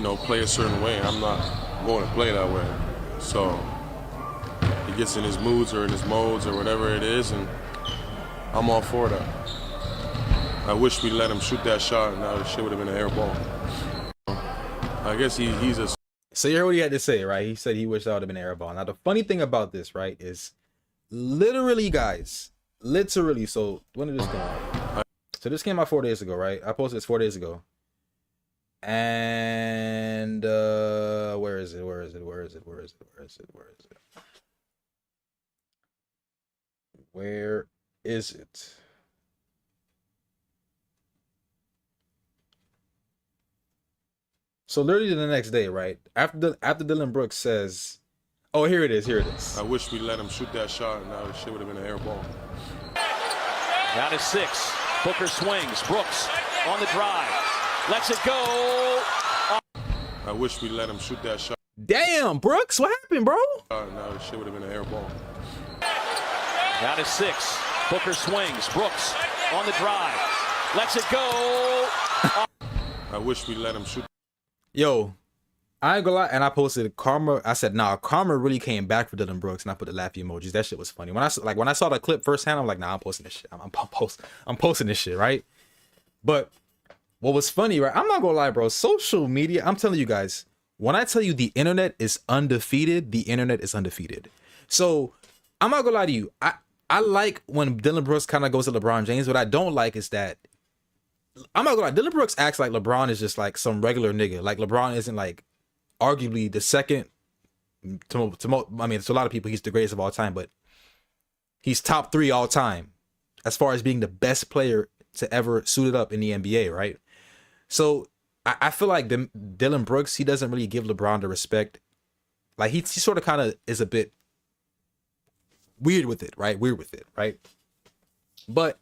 or play a certain way. I'm not going to play that way. So he gets in his moods or in his modes or whatever it is, and I'm all for that. I wish we let him shoot that shot, and that shit would have been an air ball. I guess he's a.
So you heard what he had to say, right? He said he wished that would have been an air ball. Now the funny thing about this, right, is literally, guys, so when did this come out? So this came out 4 days ago, right? I posted this 4 days ago. And where is it? Where is it? So literally the next day, right? After Dylan Brooks says, oh, here it is.
I wish we let him shoot that shot, and that shit would have been an air ball.
Down to 6. Booker swings. Brooks on the drive. Lets it go.
I wish we let him shoot that shot.
Damn, Brooks, what happened, bro?
And that shit would have been an air ball.
Down to 6. Booker swings. Brooks on the drive. Lets it go.
I wish we let him shoot.
Yo, I ain't gonna lie, and I posted karma. I said, nah, karma really came back for Dylan Brooks, and I put the laughy emojis. That shit was funny. When I saw the clip firsthand, I'm like, nah, I'm posting this shit. I'm posting this shit, right? But what was funny, right? I'm not gonna lie, bro. Social media, I'm telling you guys, when I tell you the internet is undefeated, the internet is undefeated. So I'm not gonna lie to you. I like when Dylan Brooks kind of goes to LeBron James. What I don't like is that, I'm not gonna lie, Dylan Brooks acts like LeBron is just like some regular nigga. Like LeBron isn't like arguably the second to a lot of people, he's the greatest of all time, but he's top 3 all time as far as being the best player to ever suit it up in the NBA, right? So I feel like Dylan Brooks, he doesn't really give LeBron the respect. Like he sort of kind of is a bit weird with it, right? But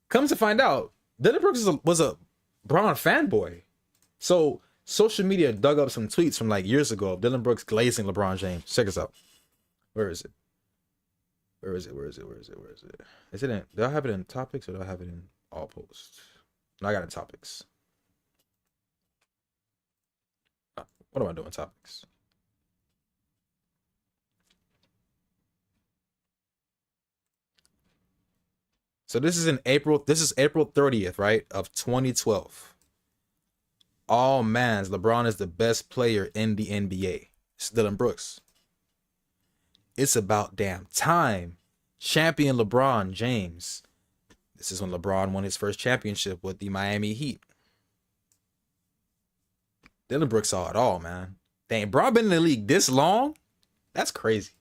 comes to find out, Dylan Brooks was a Bron fanboy. So social media dug up some tweets from like years ago of Dylan Brooks glazing LeBron James. Check this out. Where is it? Is it in, do I have it in topics or do I have it in all posts? No, I got it in topics. What am I doing, topics? So this is April 30th, right, of 2012. All mans, LeBron is the best player in the NBA. It's Dylan Brooks. It's about damn time. Champion LeBron James. This is when LeBron won his first championship with the Miami Heat. Dylan Brooks saw it all, man. Dang, bro, been in the league this long? That's crazy.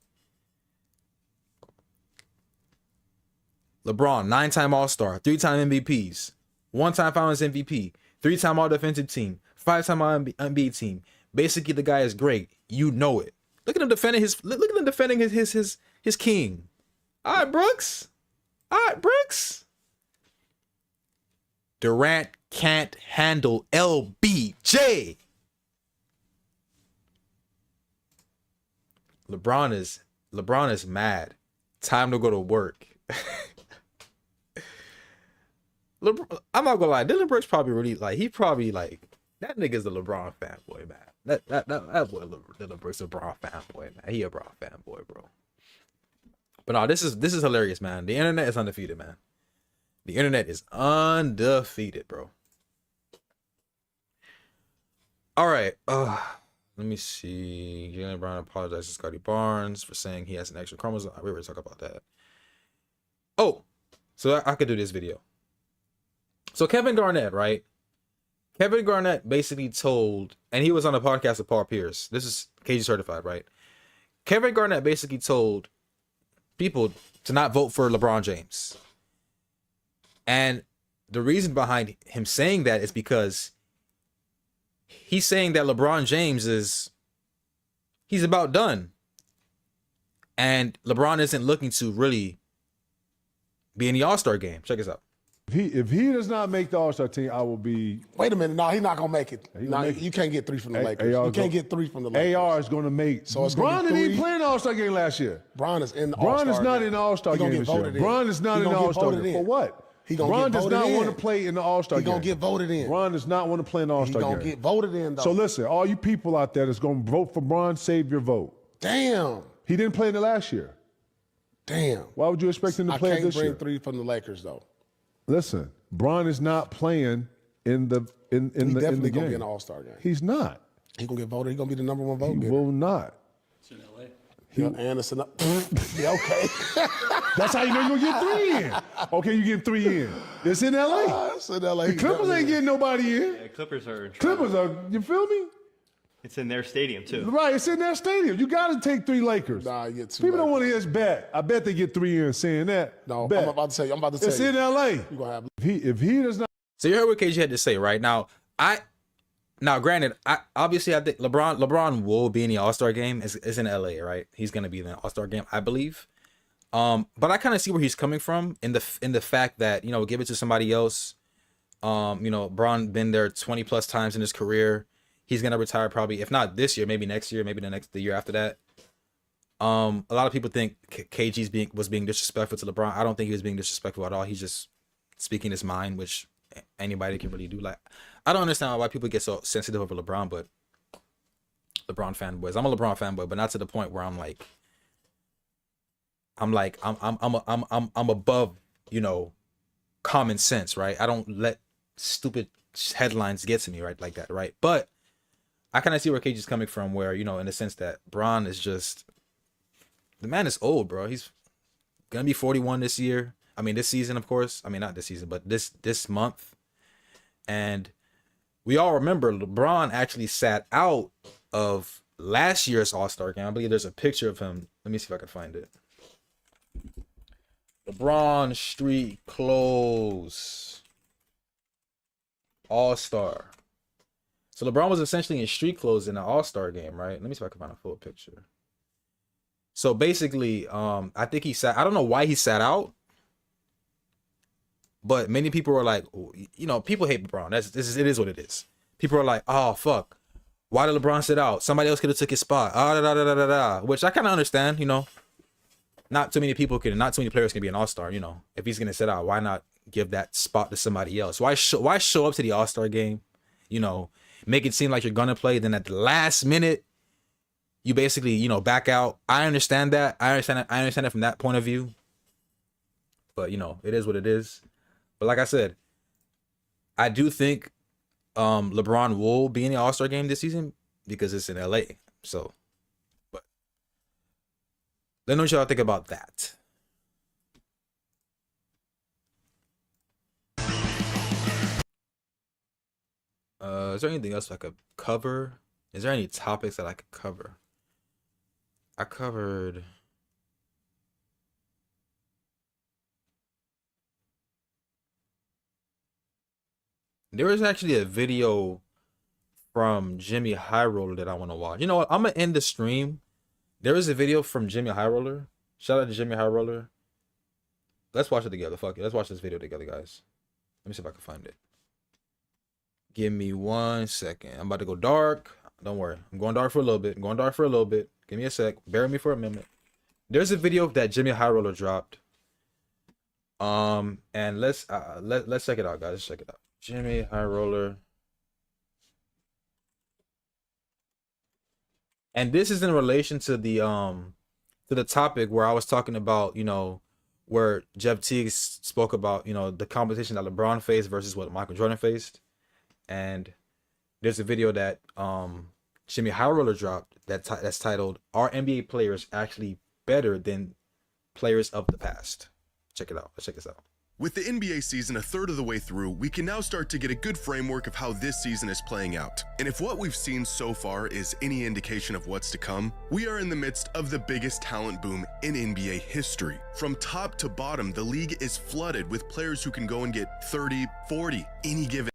LeBron, 9-time All-Star, 3-time MVPs, 1-time Finals MVP, 3-time All-Defensive Team, 5-time All-NBA team. Basically, the guy is great. You know it. Look at him defending his king. All right, Brooks. Durant can't handle LBJ. LeBron is mad. Time to go to work. I'm not gonna lie, Dylan Brooks probably really that nigga's a LeBron fanboy, man. That boy Dylan Brooks a LeBron fanboy, man. He a LeBron fanboy, bro. But no, this is hilarious, man. The internet is undefeated, man. The internet is undefeated, bro. All right. Let me see. Jaylen Brown apologized to Scotty Barnes for saying he has an extra chromosome. We already talked about that. Oh, so I could do this video. So Kevin Garnett, right? Kevin Garnett basically told, and he was on a podcast with Paul Pierce. This is KG certified, right? Kevin Garnett basically told people to not vote for LeBron James. And the reason behind him saying that is because he's saying that LeBron James he's about done. And LeBron isn't looking to really be in the All-Star game. Check this out.
If he does not make the All-Star team, I will be.
Wait a minute. No, he's not going to make it. No, you can't get 3 from the Lakers. You can't get 3 from the Lakers.
AR is going to make.
So it's
Bron
gonna be
didn't even
3.
play in the All-Star game last year.
Bron is in the
Bron
All-Star
is not
game.
in the All-Star game this year. Bron is not in the All-Star game. For what? Bron does not want to play in the All-Star game.
He's going to get voted in.
Bron does not want to play in the All-Star game.
He's going to get voted in, though.
So listen, all you people out there that's going to vote for Bron, save your vote.
Damn.
He didn't play in the last year.
Damn.
Why would you expect him to play this year?
I can't bring 3 from the Lakers, though.
Listen, Bron is not playing in the game.
He's definitely going to be in the All-Star game.
He's not.
He's going to get voted. He's going to be the number 1 vote getter.
He will not.
It's in LA.
And it's enough. Yeah, okay.
That's how you know you're going to get 3 in. Okay, you get 3 in. It's in L.A.
It's in L.A.
The Clippers ain't getting nobody in.
Yeah, Clippers are.
Clippers are, you feel me?
It's in their stadium, too.
Right, it's in their stadium. You got to take 3 Lakers.
Nah, you get 2
People don't
Lakers.
want to hear us bet. I bet they get 3 in saying that.
No,
bet.
I'm about to tell you.
It's in L.A.
You're gonna have...
If he does not.
So you heard what KG had to say, right? Now, granted, I think LeBron will be in the All-Star game. It's in LA, right? He's gonna be in the All-Star game, I believe. But I kind of see where he's coming from in the fact that, you know, give it to somebody else. You know, Bron been there 20 plus times in his career. He's gonna retire probably, if not this year, maybe next year, maybe the year after that. A lot of people think KG was being disrespectful to LeBron. I don't think he was being disrespectful at all. He's just speaking his mind, which anybody can really do. Like, I don't understand why people get so sensitive over LeBron, but LeBron fanboys. I'm a LeBron fanboy, but not to the point where I'm above, you know, common sense, right? I don't let stupid headlines get to me, right, like that, right? But I kind of see where KG's coming from, where, you know, in the sense that Bron is just, the man is old, bro. He's gonna be 41 this year. I mean, this season, of course. I mean, not this season, but this month. And we all remember LeBron actually sat out of last year's All-Star game. I believe there's a picture of him. Let me see if I can find it. LeBron street clothes. All-Star. So LeBron was essentially in street clothes in the All-Star game, right? Let me see if I can find a full picture. So basically, I think I don't know why he sat out. But many people were like, you know, people hate LeBron. It is what it is. People are like, oh, fuck. Why did LeBron sit out? Somebody else could have took his spot. Which I kind of understand, you know. Not too many players can be an all-star, you know. If he's going to sit out, why not give that spot to somebody else? Why show up to the All-Star game, you know, make it seem like you're going to play, then at the last minute, you basically, you know, back out. I understand that. I understand it from that point of view. But, you know, it is what it is. But like I said, I do think LeBron will be in the All-Star game this season because it's in LA. So, but let me know what y'all think about that. Is there anything else I could cover? Is there any topics that I could cover? I covered... There was actually a video from Jimmy High Roller that I want to watch. You know what? I'm going to end the stream. There is a video from Jimmy High Roller. Shout out to Jimmy High Roller. Let's watch it together. Fuck it. Let's watch this video together, guys. Let me see if I can find it. Give me 1 second. I'm about to go dark. Don't worry. I'm going dark for a little bit. Give me a sec. Bear with me for a minute. There's a video that Jimmy High Roller dropped. And let's check it out, guys. Let's check it out. Jimmy High Roller. And this is in relation to the to the topic where I was talking about, where Jeff Teague spoke about, the competition that LeBron faced versus what Michael Jordan faced. And there's a video that Jimmy High Roller dropped that's titled, "Are NBA players actually better than players of the past?" Check it out. Let's check this out.
With the NBA season a third of the way through, we can now start to get a good framework of how this season is playing out. And if what we've seen so far is any indication of what's to come, we are in the midst of the biggest talent boom in NBA history. From top to bottom, the league is flooded with players who can go and get 30, 40, any given.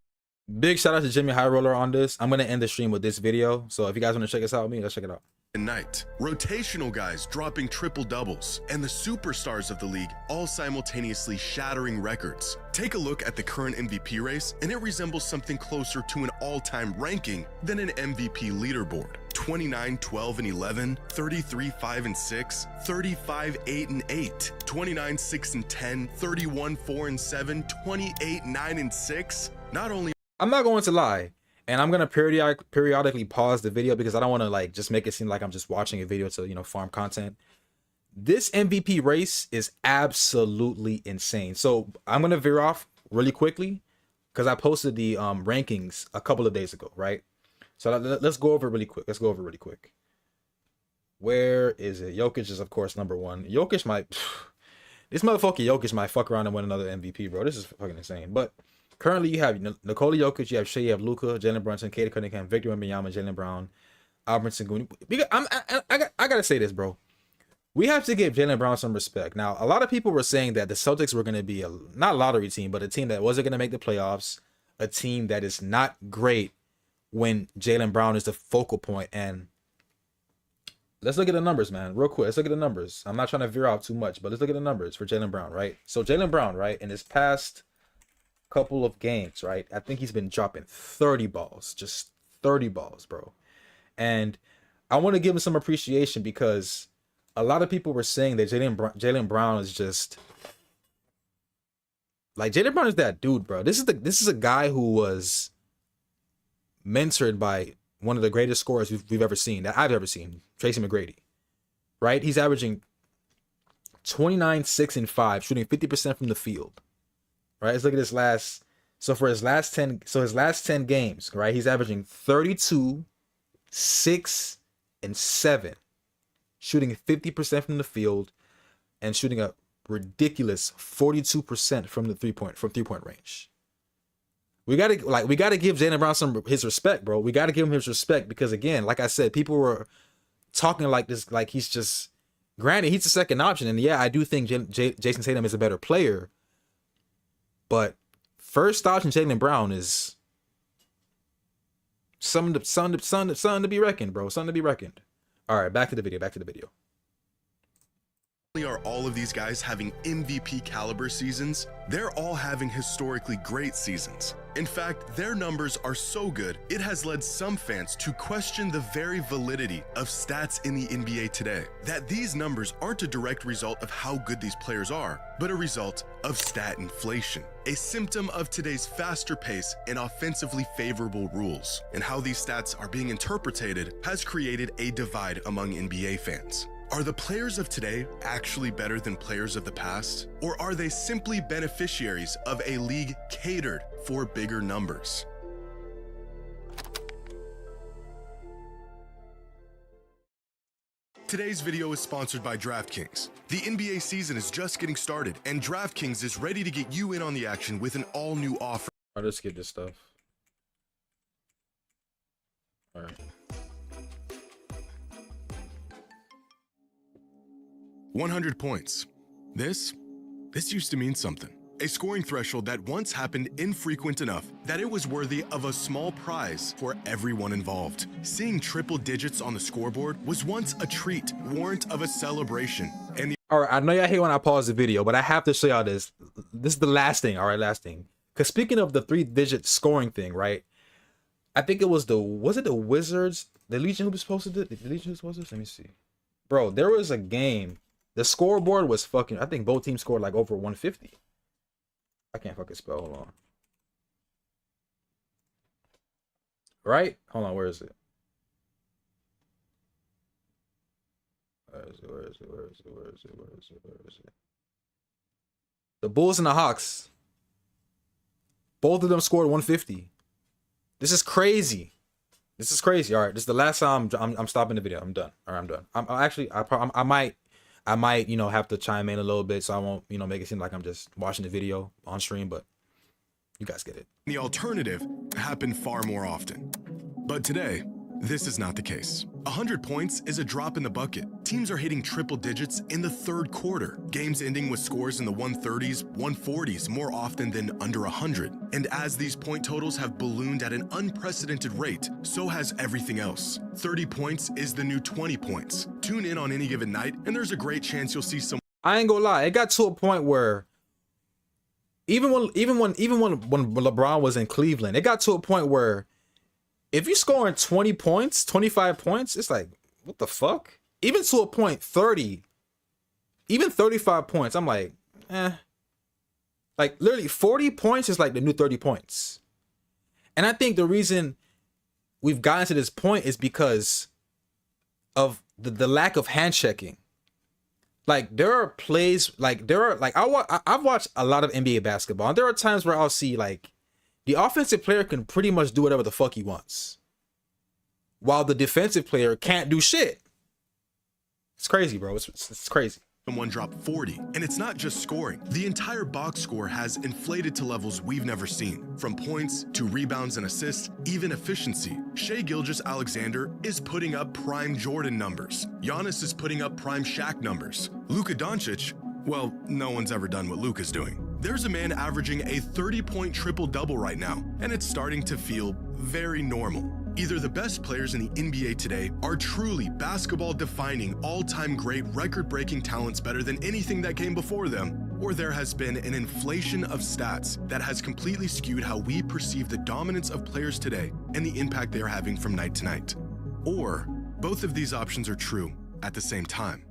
Big shout out to Jimmy High Roller on this. I'm going to end the stream with this video. So if you guys want to check this out with me, let's check it out.
Night. Rotational guys dropping triple doubles, and the superstars of the league all simultaneously shattering records. Take a look at the current MVP race, and it resembles something closer to an all-time ranking than an MVP leaderboard. 29, 12, and 11, 33, 5, and 6, 35, 8, and 8, 29, 6, and 10, 31, 4, and 7, 28, 9, and 6. Not only...
I'm not going to lie. And I'm going to periodically pause the video because I don't want to just make it seem like I'm just watching a video to, farm content. This MVP race is absolutely insane. So I'm going to veer off really quickly because I posted the rankings a couple of days ago, right? So let's go over it really quick. Where is it? Jokic is, of course, number one. This motherfucker Jokic might fuck around and win another MVP, bro. This is fucking insane. But currently, you have Nikola Jokic, you have Shea, you have Luka, Jalen Brunson, Katie Cunningham, Victor Wembanyama, Jalen Brown, Albertson. I gotta say this, bro. We have to give Jalen Brown some respect. Now, a lot of people were saying that the Celtics were going to be not a lottery team, but a team that wasn't going to make the playoffs, a team that is not great when Jalen Brown is the focal point. And let's look at the numbers, man, real quick. Let's look at the numbers. I'm not trying to veer out too much, but let's look at the numbers for Jalen Brown, right? So Jalen Brown, right, in his past couple of games, right, I think he's been dropping 30 balls, just 30 balls, bro. And I want to give him some appreciation because a lot of people were saying that Jalen Brown is just Jalen Brown is that dude, bro. This is a guy who was mentored by one of the greatest scorers we've ever seen, that I've ever seen, Tracy McGrady, right? He's averaging 29, 6, and 5, shooting 50% from the field. Right, let's look at his last. So for his last 10, his last 10 games, right, he's averaging 32, 6, and 7, shooting 50% from the field, and shooting a ridiculous 42% from the three-point range. We gotta give Jalen Brown his respect, bro. We gotta give him his respect because again, like I said, people were talking like this, like he's just. Granted, he's the second option, and yeah, I do think Jason Tatum is a better player. But first option Jalen Brown is something to be reckoned, bro. Something to be reckoned. All right, back to the video.
Are all of these guys having MVP caliber seasons? They're all having historically great seasons. In fact, their numbers are so good, it has led some fans to question the very validity of stats in the NBA today. That these numbers aren't a direct result of how good these players are, but a result of stat inflation. A symptom of today's faster pace and offensively favorable rules. And how these stats are being interpreted has created a divide among NBA fans. Are the players of today actually better than players of the past? Or are they simply beneficiaries of a league catered for bigger numbers? Today's video is sponsored by DraftKings. The NBA season is just getting started, and DraftKings is ready to get you in on the action with an all-new offer.
I'll just skip this stuff. All right.
100 points. This used to mean something. A scoring threshold that once happened infrequent enough that it was worthy of a small prize for everyone involved. Seeing triple digits on the scoreboard was once a treat, warrant of a celebration. And
all right, I know y'all hate when I pause the video, but I have to show y'all this. This is the last thing, all right, last thing. Because speaking of the 3-digit scoring thing, right? I think it was the Wizards, the Legion who was posted it? The Legion who was posted it? Let me see. Bro, there was a game. The scoreboard was fucking, I think both teams scored like over 150. I can't fucking spell, hold on. Right? Hold on, where is it? The Bulls and the Hawks. Both of them scored 150. This is crazy. This is crazy. All right, this is the last time I'm stopping the video. I'm done. All right, I'm done. I might, you know, have to chime in a little bit so I won't, you know, make it seem like I'm just watching the video on stream, but you guys get it.
The alternative happened far more often. But today, this is not the case. 100 points is a drop in the bucket. Teams are hitting triple digits in the third quarter. Games ending with scores in the 130s, 140s more often than under 100. And as these point totals have ballooned at an unprecedented rate, so has everything else. 30 points is the new 20 points. Tune in on any given night, and there's a great chance you'll see some.
I ain't gonna lie, it got to a point where even when LeBron was in Cleveland, it got to a point where if you're scoring 20 points, 25 points, it's like, what the fuck? Even to a point, 30, even 35 points, I'm like, eh. Like, literally, 40 points is like the new 30 points. And I think the reason we've gotten to this point is because of the lack of hand checking. Like, there are plays, like, I've watched a lot of NBA basketball, and there are times where I'll see, like, the offensive player can pretty much do whatever the fuck he wants, while the defensive player can't do shit. It's crazy, bro. It's crazy.
Someone dropped 40, and it's not just scoring. The entire box score has inflated to levels we've never seen. From points to rebounds and assists, even efficiency. Shai Gilgeous-Alexander is putting up prime Jordan numbers. Giannis is putting up prime Shaq numbers. Luka Doncic, well, no one's ever done what Luka's doing. There's a man averaging a 30-point triple-double right now, and it's starting to feel very normal. Either the best players in the NBA today are truly basketball-defining, all-time great, record-breaking talents better than anything that came before them, or there has been an inflation of stats that has completely skewed how we perceive the dominance of players today and the impact they are having from night to night. Or both of these options are true at the same time.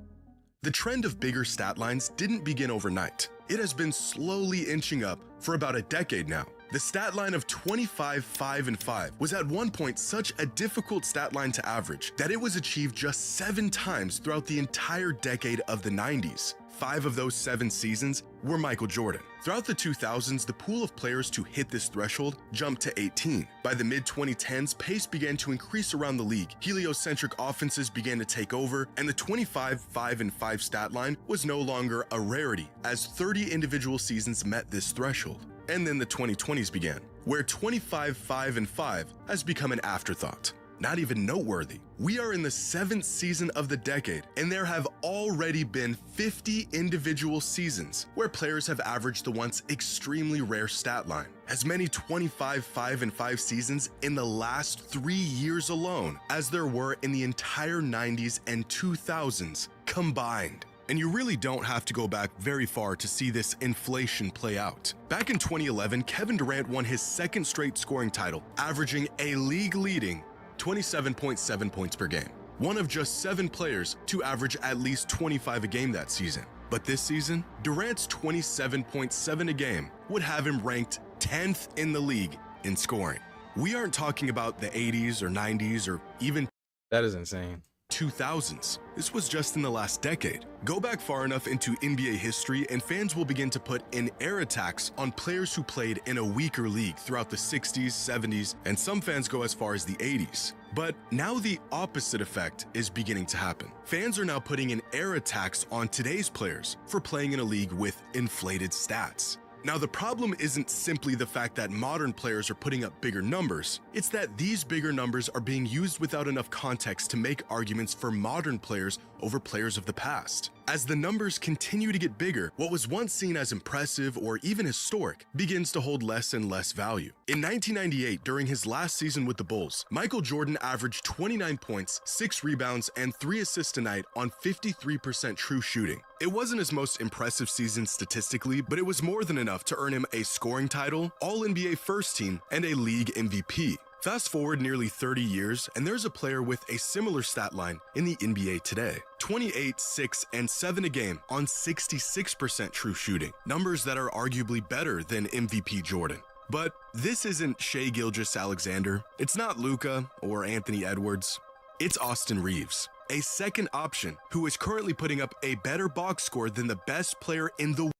The trend of bigger stat lines didn't begin overnight. It has been slowly inching up for about a decade now. The stat line of 25, 5, and 5 was at one point such a difficult stat line to average that it was achieved just 7 times throughout the entire decade of the 90s. 5 of those 7 seasons were Michael Jordan. Throughout the 2000s, the pool of players to hit this threshold jumped to 18. By the mid-2010s, pace began to increase around the league. Heliocentric offenses began to take over, and the 25, 5, and 5 stat line was no longer a rarity, as 30 individual seasons met this threshold. And then the 2020s began, where 25, 5, and 5 has become an afterthought. Not even noteworthy. We are in the 7th season of the decade, and there have already been 50 individual seasons where players have averaged the once extremely rare stat line. As many 25, 5, and 5 seasons in the last 3 years alone as there were in the entire 90s and 2000s combined. And you really don't have to go back very far to see this inflation play out. Back in 2011, Kevin Durant won his 2nd straight scoring title, averaging a league-leading 27.7 points per game. One of just 7 players to average at least 25 a game that season. But this season, Durant's 27.7 a game would have him ranked 10th in the league in scoring. We aren't talking about the 80s or 90s or even
that is insane.
2000s. This was just in the last decade. Go back far enough into NBA history and fans will begin to put an air tax on players who played in a weaker league throughout the 60s, 70s, and some fans go as far as the 80s. But now the opposite effect is beginning to happen. Fans are now putting an air tax on today's players for playing in a league with inflated stats. Now, the problem isn't simply the fact that modern players are putting up bigger numbers. It's that these bigger numbers are being used without enough context to make arguments for modern players over players of the past. As the numbers continue to get bigger, what was once seen as impressive or even historic begins to hold less and less value. In 1998, during his last season with the Bulls, Michael Jordan averaged 29 points, 6 rebounds, and 3 assists a night on 53% true shooting. It wasn't his most impressive season statistically, but it was more than enough to earn him a scoring title, All-NBA First Team, and a league MVP. Fast forward nearly 30 years, and there's a player with a similar stat line in the NBA today. 28, 6, and 7 a game on 66% true shooting. Numbers that are arguably better than MVP Jordan. But this isn't Shai Gilgeous-Alexander. It's not Luka or Anthony Edwards. It's Austin Reeves. a second option who is currently putting up a better box score than the best player in the world.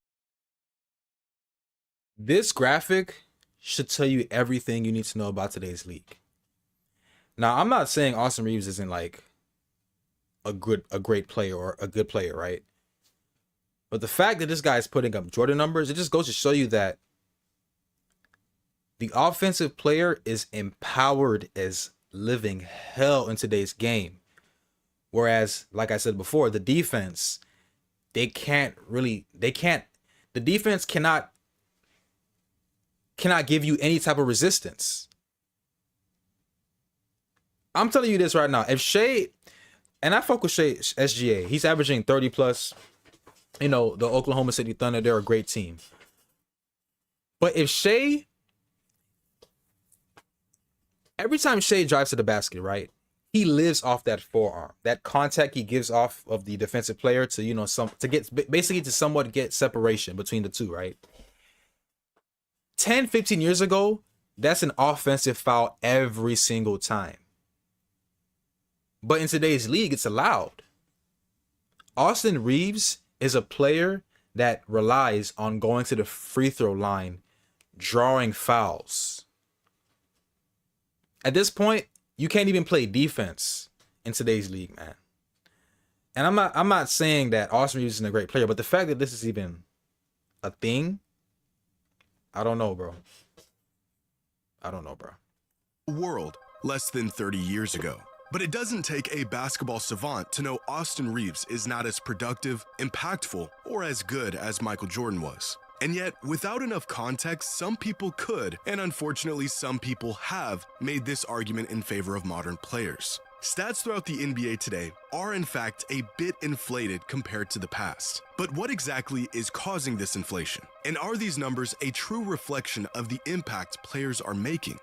This graphic should tell you everything you need to know about today's league. Now, I'm not saying Austin Reeves isn't like a great player or a good player, right? But the fact that this guy is putting up Jordan numbers, it just goes to show you that the offensive player is empowered as living hell in today's game. Whereas, like I said before, the defense, the defense cannot give you any type of resistance. I'm telling you this right now. If Shea, and I fuck with Shea SGA, he's averaging 30 plus. You know, the Oklahoma City Thunder, they're a great team. But if Shea, every time Shea drives to the basket, right, he lives off that forearm, that contact he gives off of the defensive player to, you know, to somewhat get separation between the two, right? 10, 15 years ago, that's an offensive foul every single time. But in today's league, it's allowed. Austin Reeves is a player that relies on going to the free throw line, drawing fouls. At this point, you can't even play defense in today's league, man. And I'm not saying that Austin Reeves isn't a great player, but the fact that this is even a thing, I don't know, bro.
World less than 30 years ago. But it doesn't take a basketball savant to know Austin Reeves is not as productive, impactful, or as good as Michael Jordan was. And yet, without enough context, some people could, and unfortunately some people have, made this argument in favor of modern players. Stats throughout the NBA today are in fact a bit inflated compared to the past. But what exactly is causing this inflation? And are these numbers a true reflection of the impact players are making?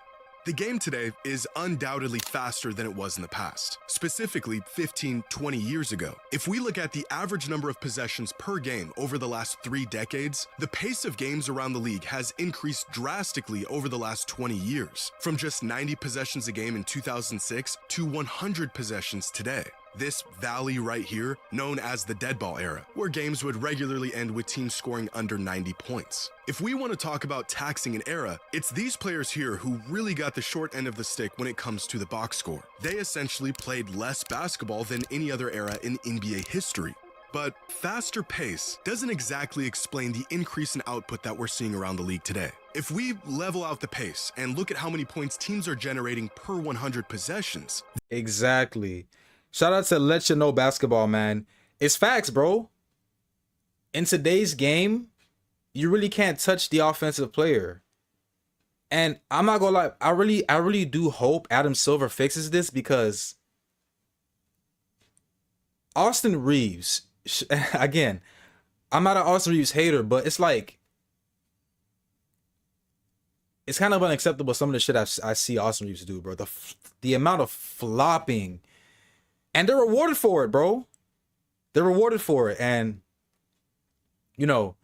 The game today is undoubtedly faster than it was in the past, specifically 15, 20 years ago. If we look at the average number of possessions per game over the last 3 decades, the pace of games around the league has increased drastically over the last 20 years, from just 90 possessions a game in 2006 to 100 possessions today. This valley right here, known as the dead ball era, where games would regularly end with teams scoring under 90 points. If we want to talk about taxing an era, it's these players here who really got the short end of the stick when it comes to the box score. They essentially played less basketball than any other era in NBA history. But faster pace doesn't exactly explain the increase in output that we're seeing around the league today. If we level out the pace and look at how many points teams are generating per 100 possessions.
Exactly. Shout out to Let You Know Basketball, man. It's facts, bro. In today's game, you really can't touch the offensive player. And I'm not gonna lie, I really do hope Adam Silver fixes this, because Austin Reeves, again, I'm not an Austin Reeves hater, but it's like, it's kind of unacceptable some of the shit I see Austin Reeves do, bro. The amount of flopping. And they're rewarded for it, bro. They're rewarded for it. And, you know,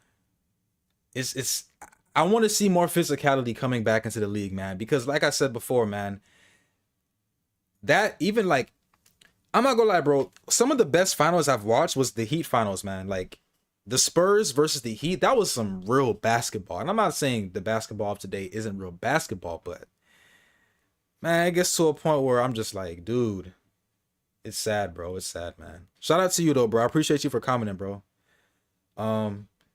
I want to see more physicality coming back into the league, man. Because like I said before, man, that even like, I'm not gonna lie, bro, some of the best finals I've watched was the Heat finals, man. Like the Spurs versus the Heat, that was some real basketball. And I'm not saying the basketball of today isn't real basketball, but man, it gets to a point where I'm just like, dude, it's sad, bro. It's sad, man. Shout out to you though, bro. I appreciate you for commenting, bro.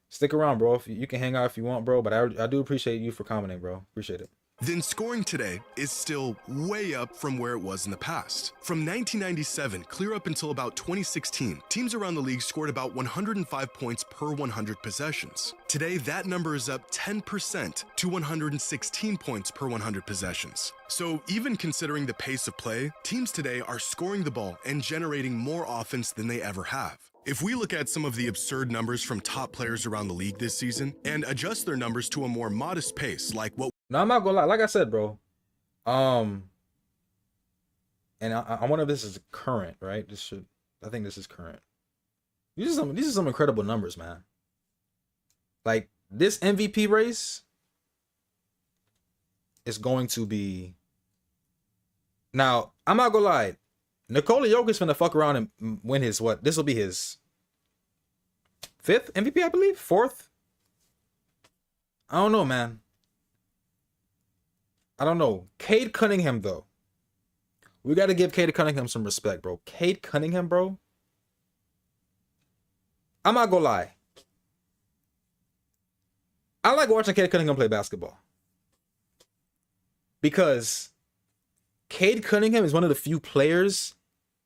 Stick around, bro. If you can hang out if you want, bro. But I do appreciate you for commenting, bro. Appreciate it.
Then scoring today is still way up from where it was in the past. From 1997 clear up until about 2016, teams around the league scored about 105 points per 100 possessions. Today, that number is up 10% to 116 points per 100 possessions. So even considering the pace of play, teams today are scoring the ball and generating more offense than they ever have. If we look at some of the absurd numbers from top players around the league this season and adjust their numbers to a more modest pace, like what...
No, I'm not gonna lie. Like I said, bro. And I wonder if this is current, right? I think this is current. These are some incredible numbers, man. Like this MVP race is going to be. Now, I'm not gonna lie. Nikola Jokic finna fuck around and win his what? This will be his 5th MVP, I believe. 4th. I don't know, man. I don't know. Cade Cunningham, though. We got to give Cade Cunningham some respect, bro. Cade Cunningham, bro. I'm not gonna lie. I like watching Cade Cunningham play basketball. Because Cade Cunningham is one of the few players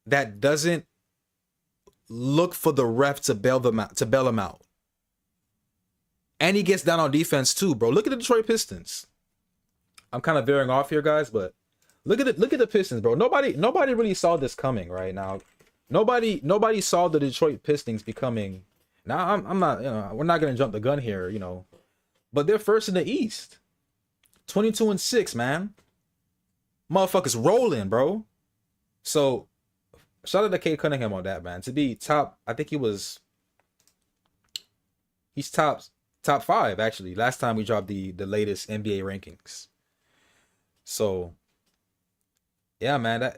that doesn't look for the ref to bail him out. And he gets down on defense too, bro. Look at the Detroit Pistons. I'm kind of veering off here, guys, but look at the Pistons, bro. Nobody really saw this coming right now. Nobody saw the Detroit Pistons becoming. Now I'm not, we're not gonna jump the gun here, but they're first in the East, 22-6, man. Motherfuckers rolling, bro. So shout out to Cade Cunningham on that, man. To be top, I think he's top 5 actually. Last time we dropped the latest NBA rankings. So yeah, man.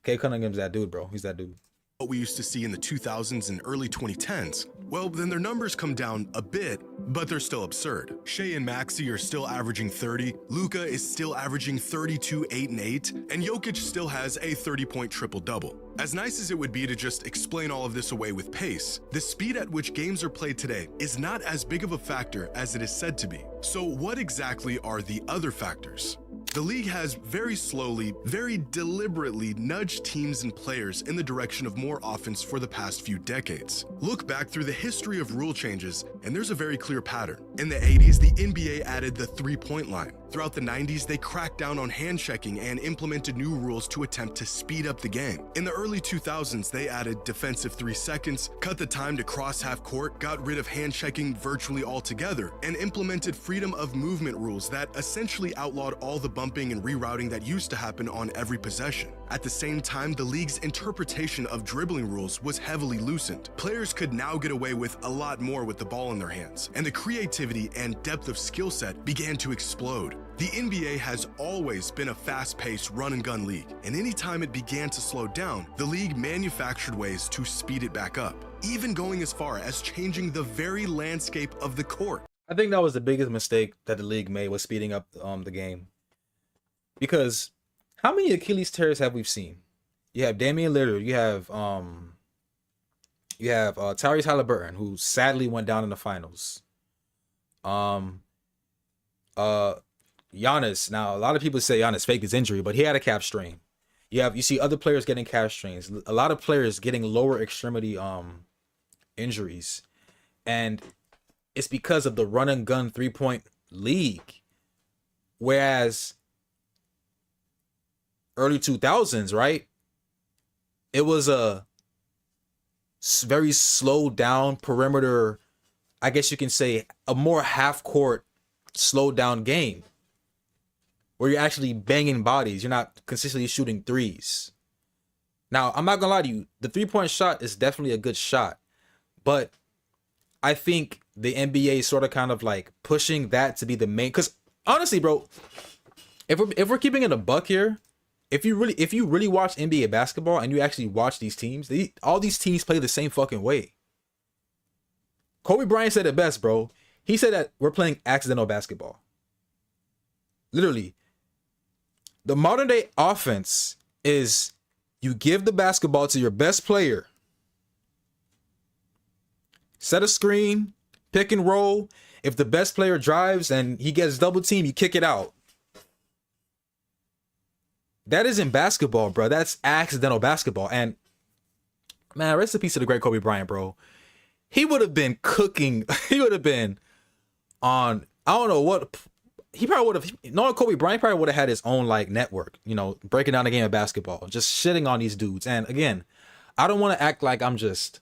Cade Cunningham's that dude, bro. He's that dude.
What we used to see in the 2000s and early 2010s, well, then their numbers come down a bit, but they're still absurd. Shea and Maxey are still averaging 30, Luka is still averaging 32, 8, and 8, and Jokic still has a 30-point triple-double. As nice as it would be to just explain all of this away with pace, the speed at which games are played today is not as big of a factor as it is said to be. So what exactly are the other factors? The league has very slowly, very deliberately nudged teams and players in the direction of more offense for the past few decades. Look back through the history of rule changes, and there's a very clear pattern. In the 80s, the NBA added the three-point line. Throughout the 90s, they cracked down on hand-checking and implemented new rules to attempt to speed up the game. In the early 2000s, they added defensive 3 seconds, cut the time to cross half-court, got rid of hand-checking virtually altogether, and implemented freedom of movement rules that essentially outlawed all the bumping and rerouting that used to happen on every possession. At the same time, the league's interpretation of dribbling rules was heavily loosened. Players could now get away with a lot more with the ball in their hands, and the creativity and depth of skill set began to explode. The NBA has always been a fast-paced run-and-gun league, and anytime it began to slow down, the league manufactured ways to speed it back up, even going as far as changing the very landscape of the court.
I think that was the biggest mistake that the league made, was speeding up the game. Because how many Achilles tears have we seen? You have Damian Lillard, you have Tyrese Halliburton, who sadly went down in the finals. Giannis. Now, a lot of people say Giannis faked his injury, but he had a calf strain. You see other players getting calf strains. A lot of players getting lower extremity injuries, and it's because of the run and gun 3-point league. Whereas early 2000s, right? It was a very slowed down perimeter. I guess you can say a more half court slowed down game, where you're actually banging bodies. You're not consistently shooting threes. Now, I'm not gonna lie to you. The 3-point shot is definitely a good shot, but I think the NBA is sort of kind of like pushing that to be the main. Because honestly, bro, if we're keeping it a buck here, if you really watch NBA basketball and you actually watch these teams, all these teams play the same fucking way. Kobe Bryant said it best, bro. He said that we're playing accidental basketball. Literally. The modern day offense is you give the basketball to your best player, set a screen, pick and roll. If the best player drives and he gets double team, you kick it out. That isn't basketball, bro. That's accidental basketball. And man, rest in peace to the great Kobe Bryant, bro. He would have been cooking. He would have been on, I don't know what. He probably would have, knowing Kobe Bryant, probably would have had his own like network, breaking down the game of basketball, just shitting on these dudes. And again, I don't want to act like I'm just,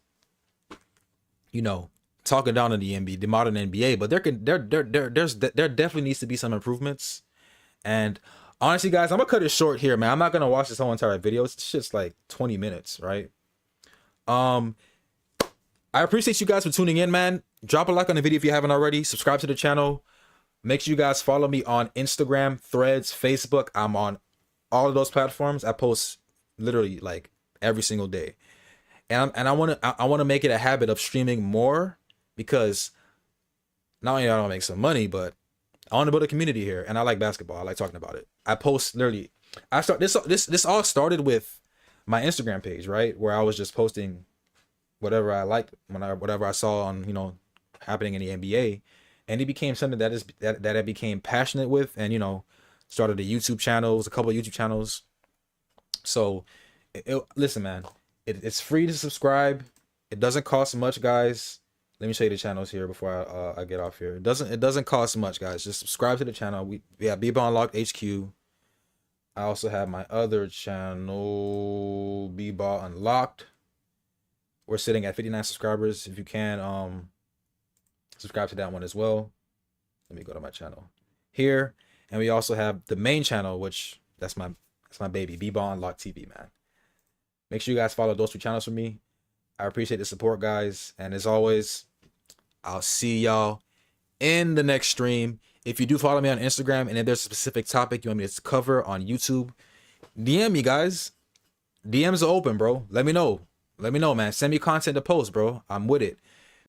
talking down on the NBA, the modern NBA, but there definitely needs to be some improvements. And honestly, guys, I'm gonna cut it short here, man. I'm not gonna watch this whole entire video. It's just like 20 minutes, right? I appreciate you guys for tuning in, man. Drop a like on the video if you haven't already. Subscribe to the channel. Make sure you guys follow me on Instagram, Threads, Facebook. I'm on all of those platforms. I post literally like every single day, and I want to make it a habit of streaming more, because not only do I want to make some money, but I want to build a community here, and I like basketball. I like talking about it. I post literally. I start this all started with my Instagram page, right, where I was just posting whatever I liked whatever I saw on, you know, happening in the NBA, and it became something that I became passionate with, and, you know, started a couple of YouTube channels. So listen, man, it's free to subscribe. It doesn't cost much, guys. Let me show you the channels here before I get off here. It doesn't cost much, guys. Just subscribe to the channel. We have B-Ball Unlocked HQ. I also have my other channel, B-Ball Unlocked. We're sitting at 59 subscribers. If you can, subscribe to that one as well. Let me go to my channel here, and we also have the main channel, which that's my baby, B-Ball Unlocked TV, man. Make sure you guys follow those 2 channels for me. I appreciate the support, guys, and as always, I'll see y'all in the next stream. If you do follow me on Instagram, and if there's a specific topic you want me to cover on YouTube, DM me, guys. DMs are open, bro. Let me know. Let me know, man. Send me content to post, bro. I'm with it.